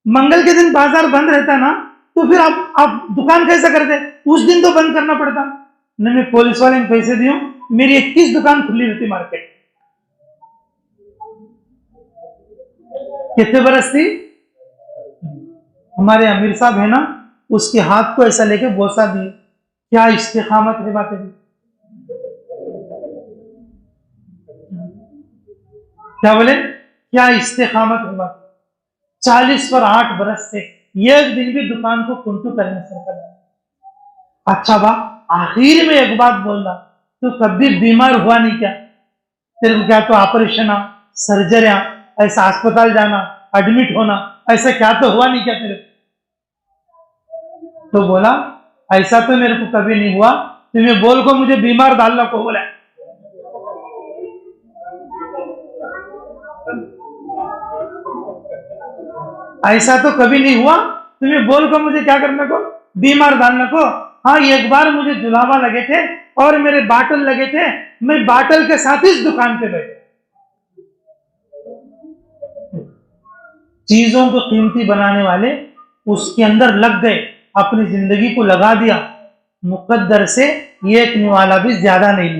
S2: मंगल के दिन बाजार बंद रहता है ना, तो फिर आप दुकान कैसा करते? उस दिन तो बंद करना पड़ता। नहीं, मैं पुलिस वाले में पैसे दियो, मेरी 21 दुकान खुली रहती मार्केट। कितने बरस थी? हमारे अमीर साहब है ना, उसके हाथ को ऐसा लेके बोसा दिए। क्या इस्तिकामत है बातें भी। क्या बोले? क्या इस्तिकामत है बात। 40 पर 8 बरस से एक दिन भी दुकान को कुंटू करने से कर। अच्छा बा, आखिर में एक बात बोलना, तो कभी बीमार हुआ नहीं क्या? तेरे को क्या तो ऑपरेशन, सर्जरियां, ऐसा अस्पताल जाना, एडमिट होना, ऐसा क्या तो हुआ नहीं क्या तेरे को? तो बोला ऐसा तो मेरे को कभी नहीं हुआ, तुम्हें बोल को मुझे बीमार डालना को बोला। ऐसा तो कभी नहीं हुआ, तुम्हें बोल को मुझे क्या करने को? बीमार डालने को। हाँ, एक बार मुझे जुलावा लगे थे और मेरे बाटल लगे थे, मैं बाटल के साथ इस दुकान पे बैठे। चीजों को कीमती बनाने वाले उसके अंदर लग गए, अपनी जिंदगी को लगा दिया, मुकद्दर से एक निवाला भी ज्यादा नहीं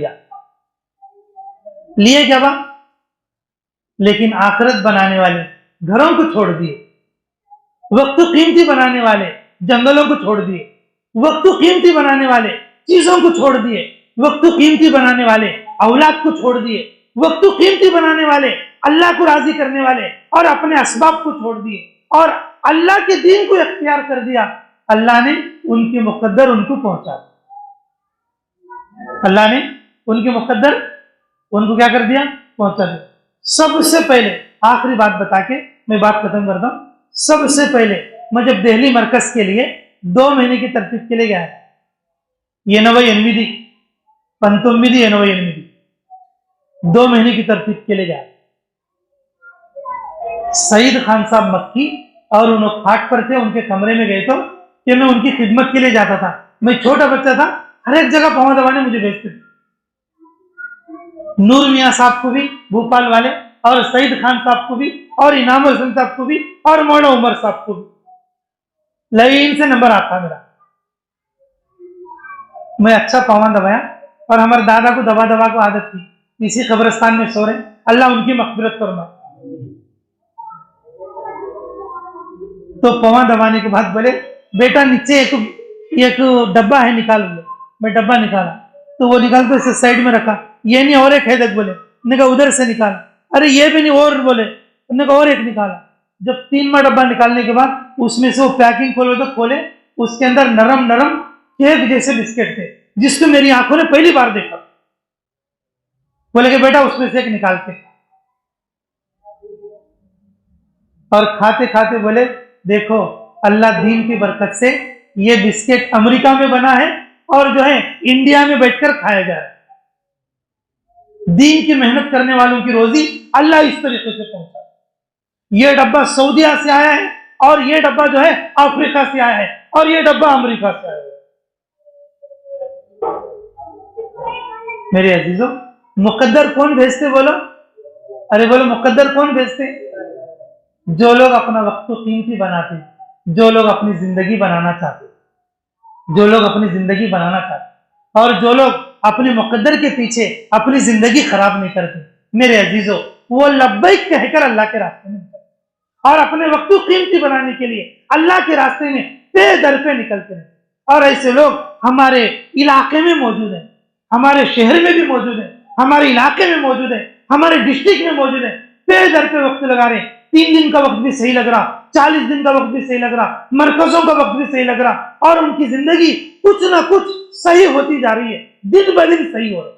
S2: लिए क्या बा? लेकिन आखिरत बनाने वाले घरों को छोड़ दिए, वक्त कीमती बनाने वाले जंगलों को छोड़ दिए, वक्त कीमती बनाने वाले चीजों को छोड़ दिए, वक्त कीमती बनाने वाले औलाद को छोड़ दिए, वक्त कीमती बनाने वाले अल्लाह को राजी करने वाले और अपने असबाब को छोड़ दिए और अल्लाह के दीन को इख्तियार कर दिया। अल्लाह ने उनकी मुकद्दर उनको पहुंचा, अल्लाह ने उनके मुकद्दर उनको क्या कर दिया, पहुंचा दिया। सबसे पहले आखिरी बात बता के मैं बात खत्म करता हूं। सबसे पहले मैं जब दिल्ली मरकज के लिए 2 महीने की तरतीब के लिए गया, 88 1988 2 महीने की तरतीब के लिए गया। सईद खान साहब मक्की और उन्होंने खाट पर थे, उनके कमरे में गए तो कि मैं उनकी खिदमत के लिए जाता था। मैं छोटा बच्चा था, हर एक जगह पांव दबाने मुझे भेजते थे। नूर मियाँ साहब को भी, भोपाल वाले, और सईद खान साहब को भी, और इनाम हसन साहब को भी, और मौला उमर साहब को भी लाइन से नंबर आता मेरा। मैं अच्छा पावा दबाया, और हमारे दादा को दबा दबा को आदत थी, इसी कब्रिस्तान में सो रहे, अल्लाह उनकी मग़फ़िरत फरमाए। तो पवा दबाने के बाद बोले बेटा नीचे एक डब्बा है, निकाल लो। मैं डब्बा निकाला तो वो निकाल तो साइड में रखा, ये नहीं और एक है देख, बोले ने कहा उधर से निकाल, अरे ये भी नहीं और, बोले उन्होंने कहा और एक निकाला। जब 3वां डब्बा निकालने के बाद उसमें से वो पैकिंग खोले तो खोले, उसके अंदर नरम नरम केक जैसे बिस्किट थे, जिसको मेरी आंखों ने पहली बार देखा। बोले कि बेटा उसमें से एक निकालते, और खाते खाते बोले देखो अल्लाह दीन की बरकत से ये बिस्किट अमेरिका में बना है और जो है इंडिया में बैठकर खाया जा रहा है। दीन की मेहनत करने वालों की रोजी अल्लाह इस तरीके से पहुंचा। ये डब्बा सऊदीया से आया है, और ये डब्बा जो है अफ्रीका से आया है, और ये डब्बा अमेरिका से आया है। मेरे अजीजों, मुकद्दर कौन भेजते बोलो? अरे बोलो मुकद्दर कौन भेजते? जो लोग अपना वक्त कीमती बनाते, जो लोग अपनी जिंदगी बनाना चाहते, जो लोग अपनी जिंदगी बनाना चाहते, और जो लोग अपने मुकद्दर के पीछे अपनी जिंदगी खराब नहीं करते, मेरे अजीजों वो लब्बैक कहकर अल्लाह के रास्ते में निकलते और अपने वक्त कीमती बनाने के लिए अल्लाह के रास्ते में बेदर पे निकलते हैं। और ऐसे लोग हमारे इलाके में मौजूद हैं, हमारे शहर में भी मौजूद है, हमारे इलाके में मौजूद है, हमारे डिस्ट्रिक्ट में मौजूद है। बेदर पे वक्त लगा रहे, 3 दिन का वक्त भी सही लग रहा, 40 दिन का वक्त भी सही लग रहा, मरकजों का वक्त भी सही लग रहा, और उनकी जिंदगी कुछ ना कुछ सही होती जा रही है, दिन ब दिन सही हो रही।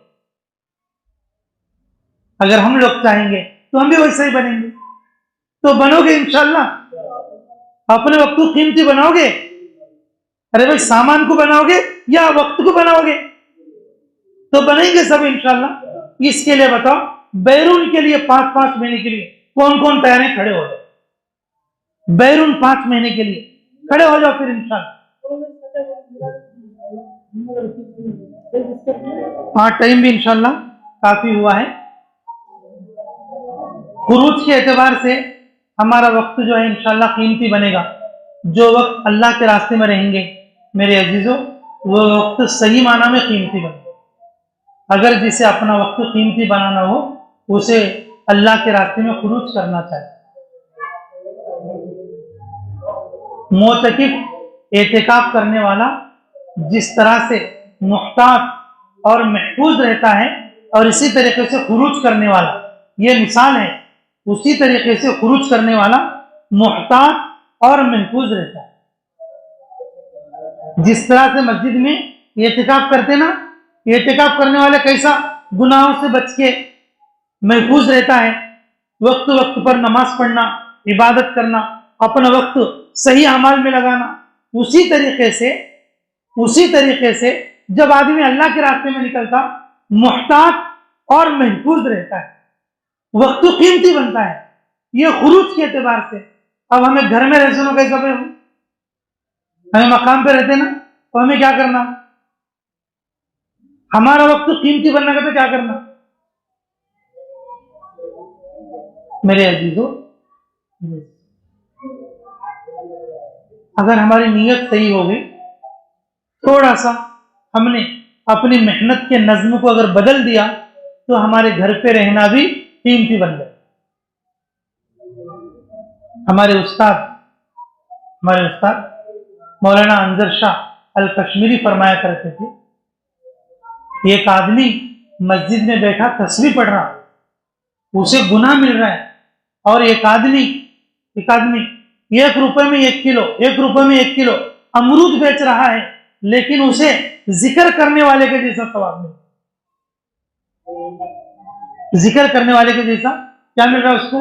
S2: अगर हम लोग चाहेंगे तो हम भी वैसे ही बनेंगे। तो बनोगे इंशाल्लाह? अपने वक्त को कीमती बनाओगे? अरे भाई सामान को बनाओगे या वक्त को बनाओगे? तो बनेंगे सब इंशाल्लाह। इसके लिए बताओ, बैरून के लिए 5-5 महीने के लिए कौन कौन तैयारी खड़े हो जाए? बैरून 5 महीने के लिए खड़े हो जाओ फिर इंशाल्लाह। हाँ, टाइम भी इंशाल्लाह काफी हुआ है। खुरूज के एतबार से हमारा वक्त जो है इंशाल्लाह कीमती बनेगा। जो वक्त अल्लाह के रास्ते में रहेंगे मेरे अजीजों, वो वक्त सही माना में कीमती बनेगा। अगर जिसे अपना वक्त कीमती बनाना हो, उसे अल्लाह के रास्ते में खुरूज करना चाहिए। मोतकिफ एतिकाफ करने वाला जिस तरह से मुहतात और महफूज रहता है, और इसी तरीके से खुरूज करने वाला, ये मिसाल है, उसी तरीके से खुरूज करने वाला मुहतात और महफूज रहता है। जिस तरह से मस्जिद में एतिकाफ करते ना, एतिकाफ करने वाले कैसा गुनाहों से बच के महफूज रहता है, वक्त वक्त पर नमाज पढ़ना, इबादत करना, अपना वक्त सही अमाल में लगाना, उसी तरीके से जब आदमी अल्लाह के रास्ते में निकलता, मुहतात और महफूज रहता है, वक्त कीमती बनता है। ये खुरूज के एतबार से। अब हमें घर में रहते हो कैसा पे, हमें मकाम पे रहते ना, तो हमें क्या करना? हमारा वक्त कीमती बनने का तो क्या करना? मेरे अजीजों, अगर हमारी नीयत सही होगी, थोड़ा सा हमने अपनी मेहनत के नज्म को अगर बदल दिया, तो हमारे घर पे रहना भी कीमती बन गया। हमारे उस्ताद मौलाना अंजर शाह अल कश्मीरी फरमाया करते थे, एक आदमी मस्जिद में बैठा तस्बीह पढ़ रहा, उसे गुनाह मिल रहा है, और एक आदमी 1 रुपए में 1 किलो, 1 रुपए में 1 किलो अमरूद बेच रहा है, लेकिन उसे जिक्र करने वाले के जैसा सवाब मिले। जिक्र करने वाले के जैसा क्या मिल रहा है उसको?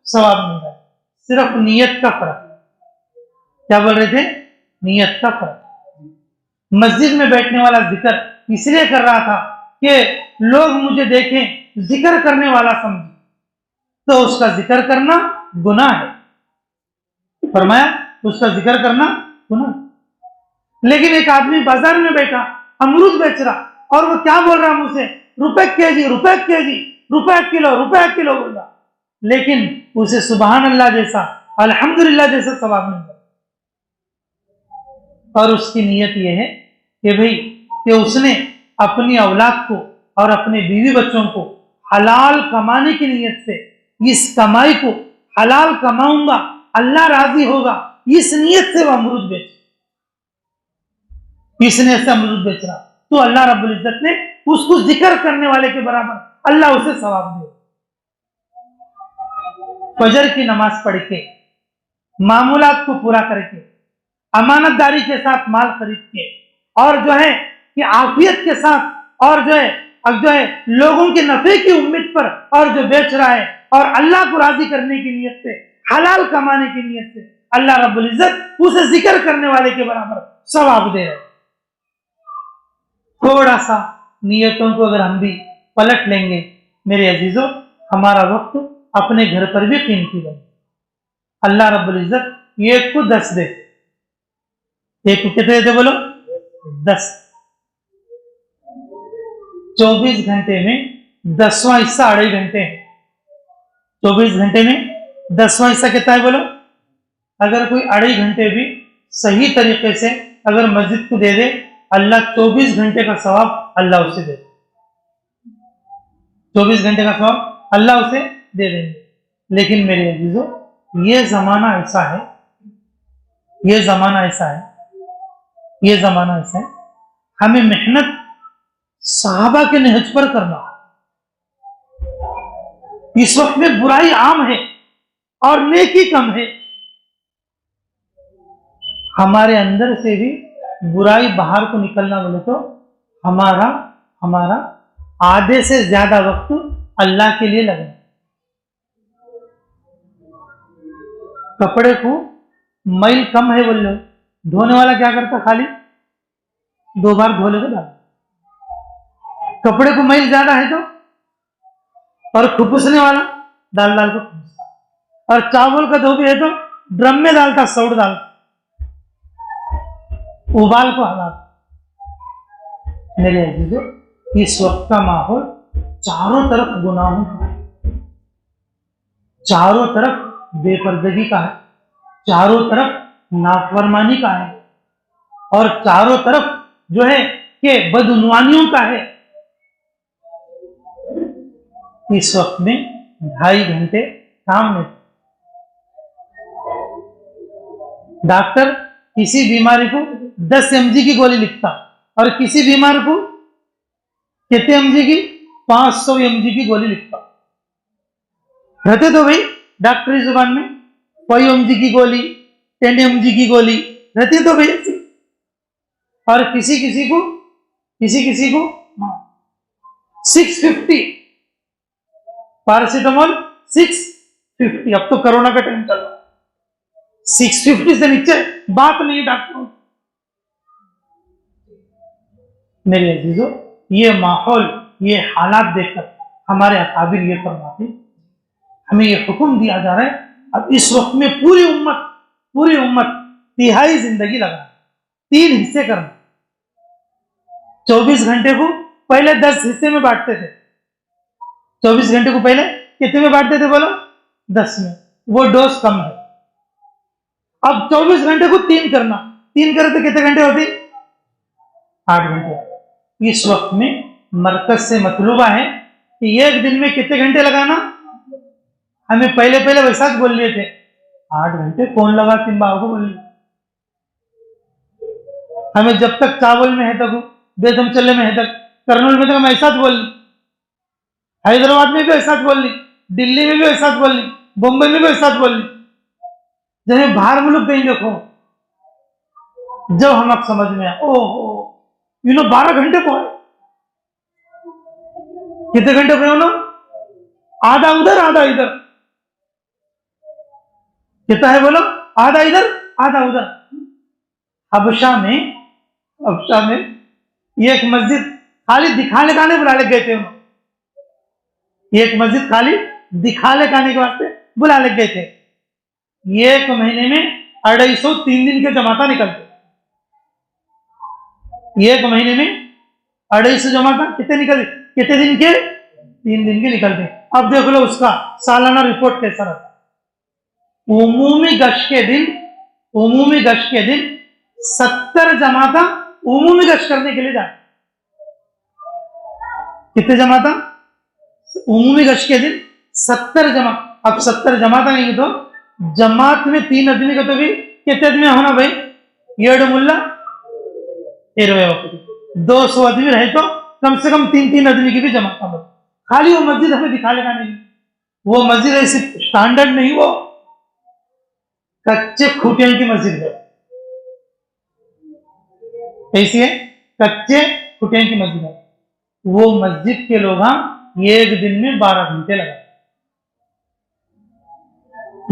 S2: सवाब मिल रहा है। सिर्फ नीयत का फर्क। क्या बोल रहे थे? नीयत का फर्क। मस्जिद में बैठने वाला जिक्र इसलिए कर रहा था कि लोग मुझे देखें, जिक्र करने वाला समझे, तो उसका जिक्र करना गुनाह है। फरमाया उसका जिक्र करना गुनाह। लेकिन एक आदमी बाजार में बैठा, अमरूद बेच रहा, और वो क्या बोल रहा मुझसे? रुपए केजी, रुपए केजी, रुपए किलो, रुपए किलो बोल रहा, लेकिन उसे सुबहान अल्लाह जैसा, अल्हम्दुलिल्लाह जैसा सवाब मिल रहा। और उसकी नीयत यह है कि भाई कि उसने अपनी औलाद को और अपने बीवी बच्चों को हलाल कमाने की नीयत से, इस कमाई को हलाल कमाऊंगा, अल्लाह राजी होगा, इस नीयत से वह अमरूद बेच, इस नीयत से अमरूद बेच रहा, तो अल्लाह रब्बुल इज्जत ने उसको जिक्र करने वाले के बराबर अल्लाह उसे सवाब दे। फजर की नमाज पढ़ के, मामूलात को पूरा करके, अमानतदारी के साथ माल खरीद के, और जो है कि आफियत के साथ, और जो है लोगों के नफे की उम्मीद पर, और जो बेच रहा है और अल्लाह को राजी करने की नीयत से, हलाल कमाने की नीयत से, अल्लाह रब्बुल इज्जत उसे जिक्र करने वाले के बराबर सवाब दे रहे। थोड़ा सा नीयतों को अगर हम भी पलट लेंगे मेरे अजीजों, हमारा वक्त अपने घर पर भी कीमती बने। अल्लाह रब्बुल इज्जत एक को 10 दे, एक को कितने देते बोलो? 10। 24 घंटे में 10वां हिस्सा 2.5 घंटे है। 24 घंटे में 10वां हिस्सा कितना है बोलो? अगर कोई 2.5 घंटे भी सही तरीके से अगर मस्जिद को दे दे, अल्लाह 24 घंटे का सवाब अल्लाह उसे दे, 24 घंटे का सवाब अल्लाह उसे दे देंगे। लेकिन मेरे अजीजों, ये जमाना ऐसा है, ये जमाना ऐसा है, ये जमाना ऐसा है, हमें मेहनत सहाबा के नहज पर करना। इस वक्त में बुराई आम है और नेकी कम है। हमारे अंदर से भी बुराई बाहर को निकलना बोले तो हमारा आधे से ज्यादा वक्त अल्लाह के लिए लगना। कपड़े को मैल कम है बोल लो, धोने वाला क्या करता? खाली 2 बार धो ले तो डाल। कपड़े को मैल ज्यादा है तो, और खुपसने वाला डाल डाल को खुपसता, और चावल का धोबी है तो ड्रम में डालता, सौड़ डालता, उबाल को हला। मेरे अजीजों, इस वक्त का माहौल चारों तरफ गुनाहों का है, चारों तरफ बेपर्दगी का है, चारों तरफ नाफरमानी का है, और चारों तरफ जो है कि बदउनवानियों का है। इस वक्त में 2.5 घंटे काम में, डॉक्टर किसी बीमारी को 10 mg की गोली लिखता, और किसी बीमार को कितने mg की? 500 mg की गोली लिखता। रहते तो भाई डॉक्टरी जुबान में 5 mg की गोली, 10 mg की गोली रहती तो भाई, और किसी किसी को 650 पैरासीटामोल 650। अब तो कोरोना का टाइम चल रहा है, 650 से नीचे बात नहीं डॉक्टर। मेरे अजीजों, ये माहौल, ये हालात देखकर हमारे अकाबिर ये फरमाते, हमें ये हुक्म दिया जा रहा है अब इस वक्त में पूरी उम्मत तिहाई जिंदगी लगा, 3 हिस्से करना। 24 घंटे को पहले 10 हिस्से में बांटते थे। 24 घंटे को पहले कितने में बांटते थे बोलो? 10 में। वो डोज कम है। अब 24 घंटे को 3 करना, 3 करे तो कितने घंटे होते? 8 घंटे। इस वक्त में मरकज से मतलूबा है कि एक दिन में कितने घंटे लगाना। हमें पहले वैसा बोल लिए थे 8 घंटे कौन लगा, तीन बाबू को बोल लिए। हमें जब तक चावल में है तक, बेदम चले में है तक, करनूल में तक हम ऐसा बोल ली, हैदराबाद में भी ऐसा बोल ली, दिल्ली में भी ऐसा बोल ली, बम्बई में भी ऐसा बोल ली। जब बाहर मुल्क गई देखो, जब हम आप समझ में आए, ओहो 12 घंटे को है, कितने घंटे गए हो? आधा उधर आधा इधर। कितना है बोलो? आधा इधर आधा उधर। हबशा में ये एक मस्जिद खाली दिखाने का नहीं बुला ले गए थे उन्होंने। ये एक मस्जिद खाली दिखाने का के वास्ते बुला ले गए थे। एक महीने में 250 दिन के जमाता निकलते। एक महीने में 250 जमाता कितने निकलते? कितने दिन के? 3 दिन के निकलते। अब देख लो उसका सालाना रिपोर्ट कैसा रहता। उमूमी गश्त के दिन 70 जमाता उमूमी गश्त करने के लिए जाते। कितने जमाता? उमूमी गश्त के दिन 70 जमात। अब 70 जमाता नहीं तो जमात में 3 आदमी का तो भी कितने आदमी होना भाई? 7 मुल्ला 20 वक्त 200 आदमी रहे तो कम से कम 3 आदमी की भी जमात हो। खाली वो मस्जिद हमें दिखा लेगा नहीं। वो मस्जिद ऐसी स्टैंडर्ड नहीं, वो कच्चे खूटियों की मस्जिद है। कैसी है? कच्चे खूटियों की मस्जिद है। वो मस्जिद के लोग एक दिन में 12 घंटे लगाते।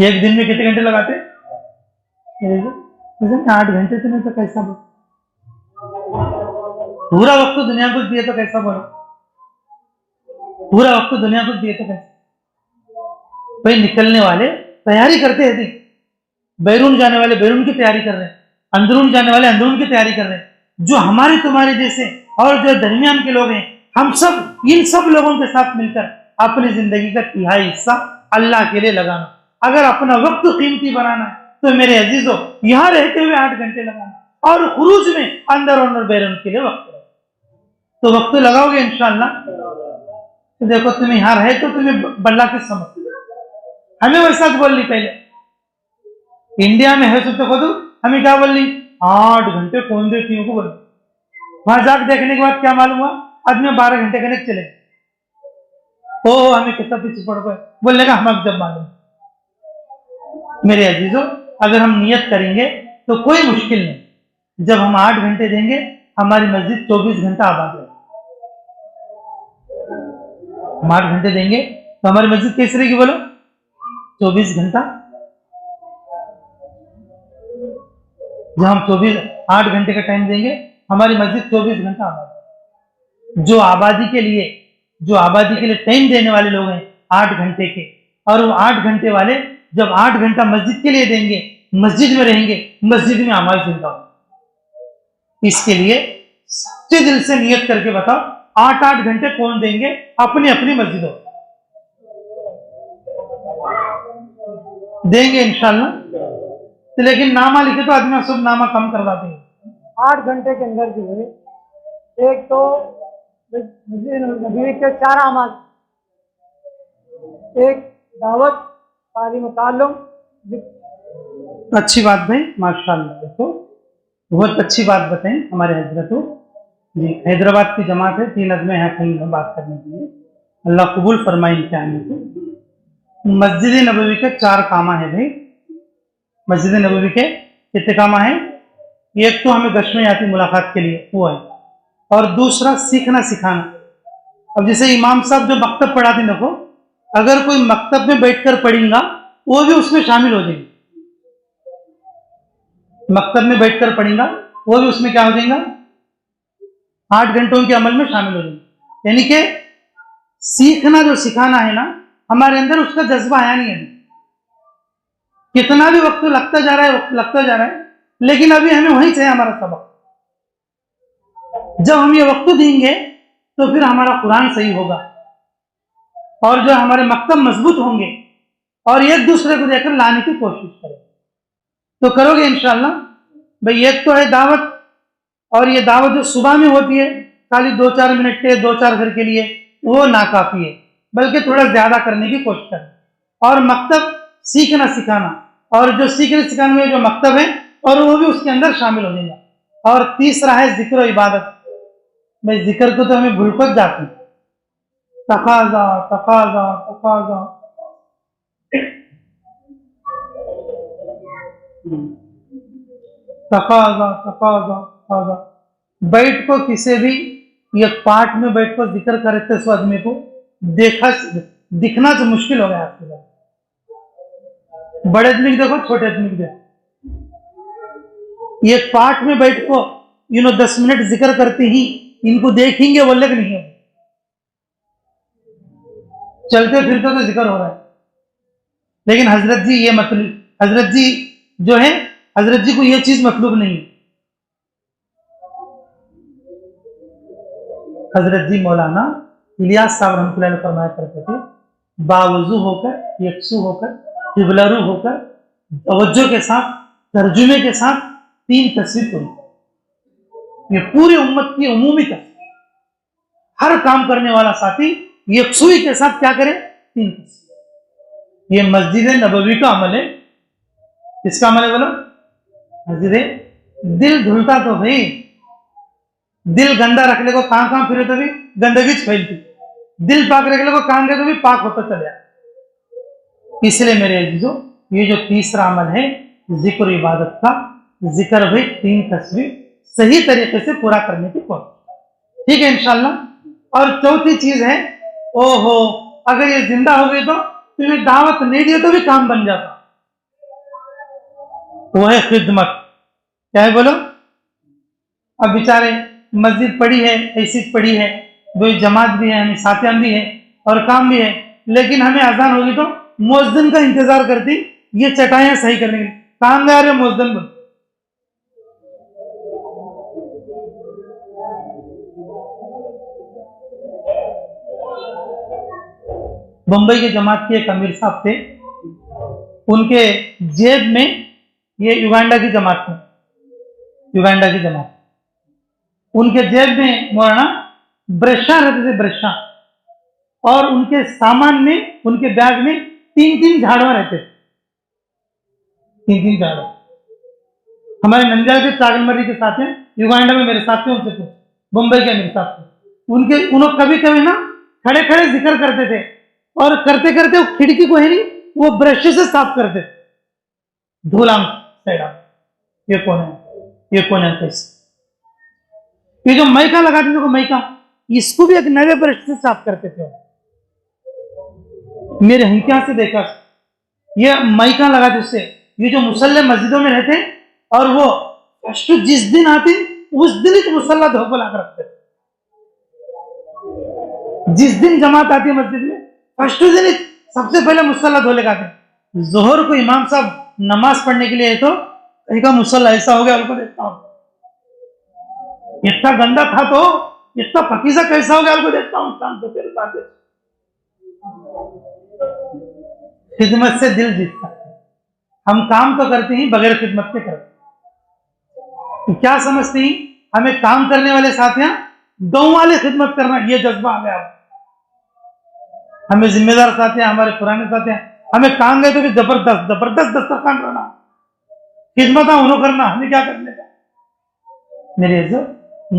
S2: एक दिन में कितने घंटे लगाते? 8 घंटे तो नहीं तो कैसा बोलो? पूरा वक्त दुनिया को दिए तो कैसा बोलो? पूरा वक्त दुनिया को दिए तो कैसा? भाई निकलने वाले तैयारी करते हैं, बैरून जाने वाले बैरून की तैयारी कर रहे हैं, अंदरून जाने वाले अंदरून की तैयारी कर रहे हैं। जो हमारे तुम्हारे जैसे और जो दरमियान के लोग हैं, हम सब इन सब लोगों के साथ मिलकर अपनी जिंदगी का 1/3 हिस्सा अल्लाह के लिए लगाना। अगर अपना वक्त कीमती बनाना है तो मेरे अजीजों यहां रहते हुए 8 घंटे लगाना और खुरूज में अंदर और बैरून के लिए वक्त तो वक्त लगाओगे इंशाअल्लाह। तो देखो तुम यहां रहे तो तुम्हें बल्ला की समझ हमें वैसा बोल ली। पहले इंडिया में है तो खुद हमें क्या बोल ली? 8 घंटे कौन देती को बोल। वहां जाकर देखने के बाद क्या मालूम हुआ? आदमी 12 घंटे के लिए चले। ओ हमें कितना पीछे पड़ गए बोलने का हम जब मालूम। मेरे अजीजों अगर हम नियत करेंगे तो कोई मुश्किल नहीं। जब हम 8 घंटे देंगे हमारी मस्जिद 24 घंटा आबाद है। हम 8 घंटे देंगे तो हमारी मस्जिद कैसी रहेगी बोलो? 24 घंटा। जब हम 8 घंटे का टाइम देंगे हमारी मस्जिद 24 घंटा आबाद। जो आबादी के लिए टाइम देने वाले लोग हैं 8 घंटे के, और वो 8 घंटे वाले जब 8 घंटा मस्जिद के लिए देंगे, मस्जिद में रहेंगे, मस्जिद में अमाल जिंदा हो। इसके लिए सच्चे दिल से नियत करके बताओ 8-8 घंटे कौन देंगे अपनी अपनी मस्जिदों देंगे इंशाल्लाह। तो लेकिन नामा लिखे तो आदमी सब नामा कम करवाते हैं।
S3: 8 घंटे के अंदर जो है एक तो नबी के 4 अमाल, एक दावत, तालीम ताल्लुम।
S2: अच्छी बात भाई, माशाल्लाह। देखो बहुत अच्छी बात बताएं हमारे हजरतों जी। हैदराबाद की जमात है, 3 आदमी हैं कहीं बात करने के लिए। अल्लाह कबूल फरमाए इनके आने को। मस्जिद नबवी के 4 काम है भाई। मस्जिद नबवी के कितने काम है? एक तो हमें गश्म-ए-याती मुलाकात के लिए वो है, और दूसरा सीखना सिखाना। अब जैसे इमाम साहब जो मकतब पढ़ाते हैं, देखो अगर कोई मकतब में बैठकर पढ़ेगा वो भी उसमें शामिल हो जाएगी। मकतब में बैठकर पढ़ेगा वो भी उसमें क्या हो जाएगा? 8 घंटों के अमल में शामिल हो जाएगा। यानी कि सीखना जो सिखाना है ना, हमारे अंदर उसका जज्बा आया नहीं है। कितना भी वक्त लगता जा रहा है, लेकिन अभी हमें वही चाहिए हमारा सबक। जब हम ये वक्त देंगे तो फिर हमारा कुरान सही होगा और जो हमारे मकतब मजबूत होंगे और एक दूसरे को देकर लाने की कोशिश करें तो करोगे इंशाअल्लाह। भाई एक तो है दावत, और ये दावत जो सुबह में होती है खाली 2-4 मिनट के 2-4 घर के लिए, वो नाकाफी है, बल्कि थोड़ा ज्यादा करने की कोशिश करें। और मकतब सीखना सिखाना, और जो सीखने सिखाने में जो मकतब है और वो भी उसके अंदर शामिल हो जाएगा। और तीसरा है जिक्र और इबादत। भाई जिक्र को तो हमें भूल कर जाते हैं। तकाजा तकाजा तकाजा तकाजा तकाजा तकाजा। बैठ को किसी भी एक पार्ट में बैठ को जिक्र करते सो आदमी को देखा दिखना तो मुश्किल हो गया आपके साथ। बड़े आदमी को देखो, छोटे आदमी को देखो, ये पाठ में बैठ को 10 मिनट जिक्र करते ही इनको देखेंगे बोले कि नहीं हो, चलते फिरते तो जिक्र हो रहा है। लेकिन हजरत जी ये मतलब, हजरत जी जो है, हजरत जी को ये चीज मतलब नहीं है। हजरत जी मौलाना इलियास साहब रहमतुल्लाह अलैह फरमाया करते थे, बावजू होकर, यकसू होकर, किबलरू होकर, तवज्जो के साथ, तर्जुमे के साथ 3 तस्वीर पढ़ी। ये पूरी उम्मत की उमूमी तस्वीर, हर काम करने वाला साथी यकसुई के साथ क्या करे, 3 तस्वीर। ये मस्जिद नबवी का अमल है। किसका अमल है बोलो? मस्जिद। दिल धुलता तो भाई, दिल गंदा रखने को कहां फिरे तो भी गंदगी फैलती, दिल पाक रखने को कहां गए तो भी पाक होता चले। इसलिए मेरे अजीजों, ये जो तीसरा अमल है जिक्र इबादत का, जिक्र भाई 3 तस्वीर सही तरीके से पूरा करने की कोशिश, ठीक है इंशाल्लाह। और चौथी चीज है, ओहो अगर ये जिंदा हो गई तो तुम्हें दावत नहीं दिए तो भी काम बन जाता, वो है खिदमत। क्या है बोलो? अब बेचारे मस्जिद पड़ी है, ऐसी पड़ी है, वो जमात भी है, हमें साथियान भी है और काम भी है, लेकिन हमें अजान होगी तो मुअज्जिन का इंतजार करती ये चटाइयां सही करने के लिए। कहां गया रे मुअज्जिन बोल? बंबई के जमात के एक अमीर साहब थे, उनके जेब में, ये युगांडा की जमात में, युगांडा की जमात, उनके जेब में मौलाना ब्रशा रहते थे, ब्रशा, और उनके सामान में, उनके बैग में 3-3 झाड़ुआ रहते थे, 3-3 झाड़ुआ। हमारे नंदियाल के चागलमर्री के साथ हैं, युगांडा में मेरे साथ हैं, उनसे मुंबई के मेरे साथ थे। उन्होंने कभी कभी ना खड़े खड़े जिक्र करते थे, और करते करते वो खिड़की को है नहीं, वो ब्रश से साफ करते थे, धूलाम सैडा, ये कौन है, ये कौन है, कैसे। ये जो मैका लगाते थे, मैका, इसको भी एक नए ब्रश से साफ करते थे। मेरे हिंकिया से देखा, ये मैका लगाते उससे, ये जो मुसल्ले मस्जिदों में रहते और वो फर्स्ट जिस दिन आते उस दिन ही मुसल्ला धो को लाकर रखते थे। जिस दिन जमात आती है मस्जिद में, फर्स्ट दिन सबसे पहले मुसल्ला धो लेकर आते। जोहर को इमाम साहब नमाज पढ़ने के लिए है तो कहीं का मुसल्ला ऐसा हो गया, उनको देखता हूं इतना गंदा था तो इतना पकीजा कैसा हो गया, उनको देखता हूं शाम को। फिर खिदमत से दिल जीत सकते। हम काम तो करते ही बगैर खिदमत के करते। तो क्या समझते ही हमें काम करने वाले साथियां गांव वाले खिदमत करना, ये जज्बा आ गया। हमें जिम्मेदार साथियां, हमारे पुराने साथियां, हमें काम गए तो भी जबरदस्त जबरदस्त दस्तरखान करना, खिदमत उन्होंने करना, हमें क्या करने का। मेरे जो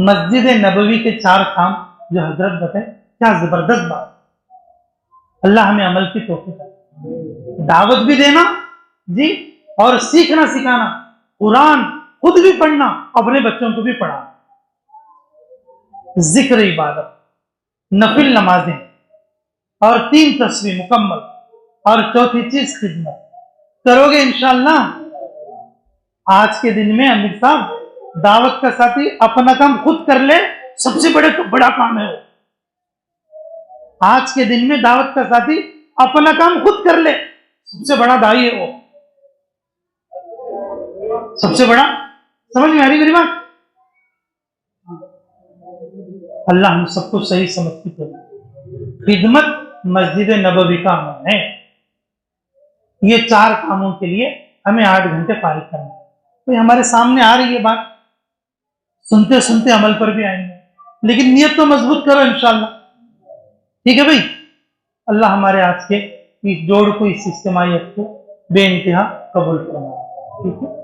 S2: मस्जिद नबवी के 4 काम जो हजरत बताए, क्या जबरदस्त बात। अल्लाह हमें अमल की तौफीक दे। दावत भी देना जी, और सीखना सिखाना, कुरान खुद भी पढ़ना, अपने बच्चों को भी पढ़ाना, जिक्र इबादत, नफिल नमाजें, और 3 तस्वीर मुकम्मल, और चौथी चीज खिदमत करोगे इंशाअल्लाह। आज के दिन में अमीर साहब, दावत का साथी अपना काम खुद कर ले, सबसे बड़ा काम है वो। आज के दिन में दावत का साथी अपना काम खुद कर ले, सबसे बड़ा दाई है वो, सबसे बड़ा। समझ में आ रही मेरी बात? अल्लाह हम सबको सही समझ की करें। खिदमत मस्जिद नबवी का अमल है। ये 4 कामों के लिए हमें 8 घंटे फारिग करना है। तो हमारे सामने आ रही है बात, सुनते सुनते अमल पर भी आएंगे, लेकिन नियत तो मजबूत करो इंशाअल्लाह। ठीक है भाई? अल्लाह हमारे आज के इस जोड़ को, इस इज्तिमाइयत को बेइंतहा कबूल फरमाए। ठीक है?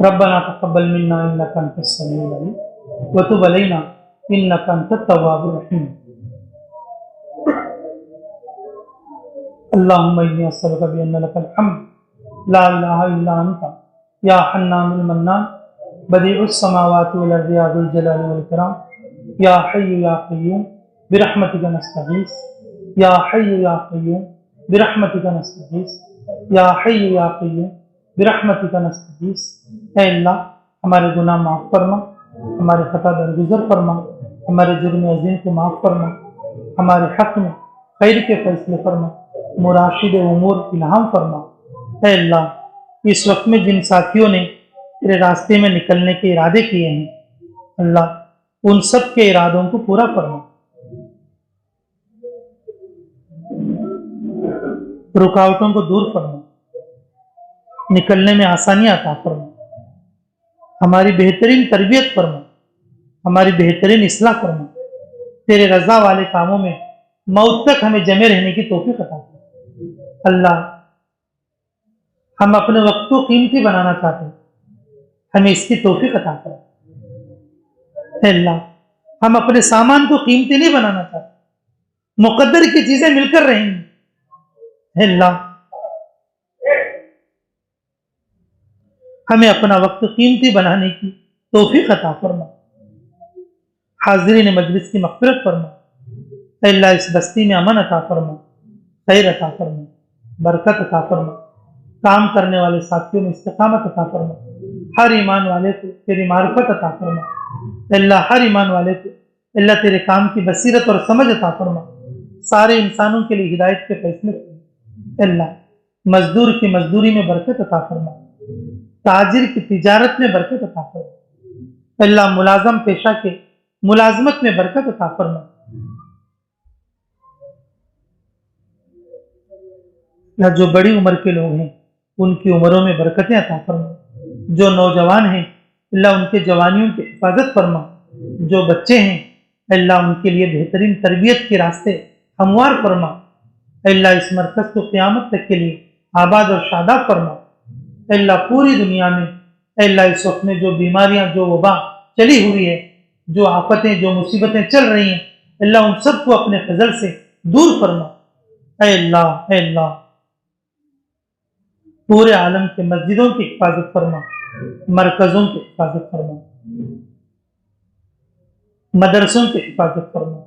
S2: रब्बना तक़ब्बल मिन्ना इन्नका अंतस समीउल अलीम व तुब अलैना इन्नका अंतत तव्वाबुर रहीम। अल्लाहुम्मा इन्नी अस्अलुका बिअन्ना लकल हम्द ला इलाहा इल्ला अंता या हन्नानुल मन्नान बदीउस समावाति वल अर्दि या ज़ुल जलाली वल इकराम या हय्यु या क़य्यूम बिरहमतिका नस्तगीस या हय्यु या क़य्यूम बिरहमतिका नस्तगीस या हय्यु या क़य्यूम बिरहमतिका नस्तगीस। ऐ अल्लाह हमारे गुनाह माफ़ फरमा, हमारे खता दरगुजर फरमा, हमारे जुर्म अज़ीम को माफ़ फरमा, हमारे हक़ में खैर के फैसले फरमा, मुराशिद उमूर इल्हाम फरमा। ऐ अल्लाह इस वक्त में जिन साथियों ने तेरे रास्ते में निकलने के इरादे किए हैं, अल्लाह उन सब के इरादों को पूरा फरमा, रुकावटों को दूर फरमा, निकलने में आसानियां अता फरमा, हमारी बेहतरीन तरबियत फरमा, हमारी बेहतरीन इस्लाह फरमा, तेरे रजा वाले कामों में मौत तक हमें जमे रहने की तौफीक अता फरमा। अल्लाह हम अपने वक्त को कीमती बनाना चाहते हैं, हमें इसकी तौफीक अता फरमा। अल्लाह हम अपने सामान को कीमती नहीं बनाना चाहते, मुकद्दर की चीजें मिलकर रहेंगी। अल्लाह हमें अपना वक्त कीमती बनाने की तौफीक अता फरमा। हाज़रीन मजलिस की मग़फ़िरत फरमा। अल्लाह इस बस्ती में अमन अता फरमा, खैर अता फरमा, बरकत अता फरमा, काम करने वाले साथियों में इस्तिक़ामत अता फरमा, हर ईमान वाले को तेरी मार्फत अता फरमा। अल्लाह हर ईमान वाले को अल्लाह तेरे काम की बसीरत और समझ अता फरमा, सारे इंसानों के लिए हिदायत के फैसले फरमा। अल्लाह मजदूर की मजदूरी में बरकत अता फरमा, ताजिर की तिजारत में बरकत अता फरमा। अल्लाह मुलाजम पेशा के मुलाजमत में बरकत अता फरमा। जो बड़ी उम्र के लोग हैं उनकी उम्रों में बरकतें अता फरमा, जो नौजवान हैं अल्लाह उनके जवानियों की हिफाजत फरमा, जो बच्चे हैं अल्लाह उनके लिए बेहतरीन तरबियत के रास्ते हमवार फरमा। अल्लाह इस मरकज़ को क़यामत तक के लिए आबाद और शादाब फरमा। अल्लाह पूरी दुनिया में अल्लाह इस वक्त में जो बीमारियां, जो वबा चली हुई है, जो आफतें, जो मुसीबतें चल रही हैं, अल्लाह उन सबको अपने फजल से दूर फरमा। अल्लाह पूरे आलम के मस्जिदों की हिफाजत फरमा, मरकज़ों की हिफाजत फरमा, मदरसों की हिफाजत फरमा,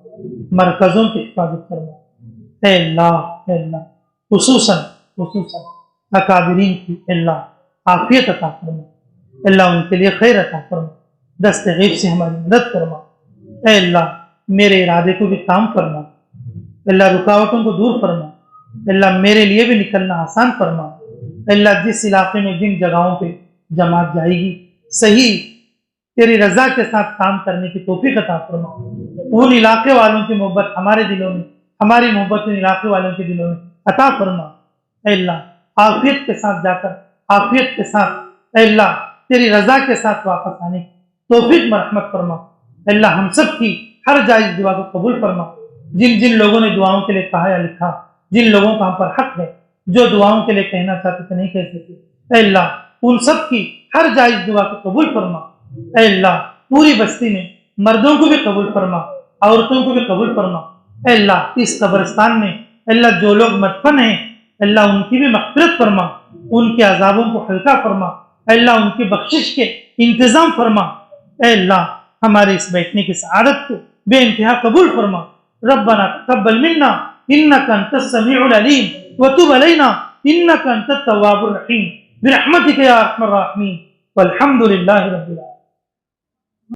S2: मरकज़ों की हिफाजत फरमा। अल्लाह खुसूसन अकाबिरीन की अल्लाह आफियत अता फरमा, अल्लाह उनके लिए खैर अता फरमा, दस्त गैब से हमारी मदद फरमा। अल्लाह मेरे इरादे को भी काम फरमा, अल्लाह रुकावटों को दूर फरमा, अल्लाह मेरे लिए भी निकलना आसान फरमा। अल्लाह जिस इलाके में जिन जगहों पे जमात जाएगी सही तेरी रजा के साथ काम करने की तौफीक अता फरमा। उन इलाके वालों की मोहब्बत हमारे दिलों में, हमारी मोहब्बत उन इलाके वालों के दिलों में अता फरमा। अल्लाह आफियत के साथ जाकर आफियत के साथ अल्लाह तेरी रजा के साथ वापस आने की तौफीक मरहमत फरमा। अल्लाह हम सब की हर जायज़ दुआ को कबूल फरमा। जिन जिन लोगों ने दुआओं के लिए कहा या लिखा, जिन लोगों का हम पर हक है, जो दुआओं के लिए कहना चाहते थे नहीं कह सके, अल्लाह उन सब की हर जायज़ दुआ को कबूल फरमा। अल्लाह पूरी बस्ती में मर्दों को भी कबूल फरमा, औरतों को भी कबूल फरमा। अल्लाह इस कब्रिस्तान में अल्लाह जो लोग मदफन हैं अल्लाह उनकी भी मग़फ़िरत फरमा, उनके अज़ाबों को हल्का फरमा, अल्लाह उनकी बख्शिश के इंतज़ाम फरमा। अल्लाह हमारे इस बैठने की सआदत को बेइंतहा कबूल फरमा। रब्बना तक़ब्बल मिन्ना इन्नका अंतस समीउल अलीम व तुब अलैना इन्नका अंतत तव्वाबुर रहीम बिरहमतिका या अरहमर राहिमीन वल्हम्दुलिल्लाहि रब्बिल आलमीन।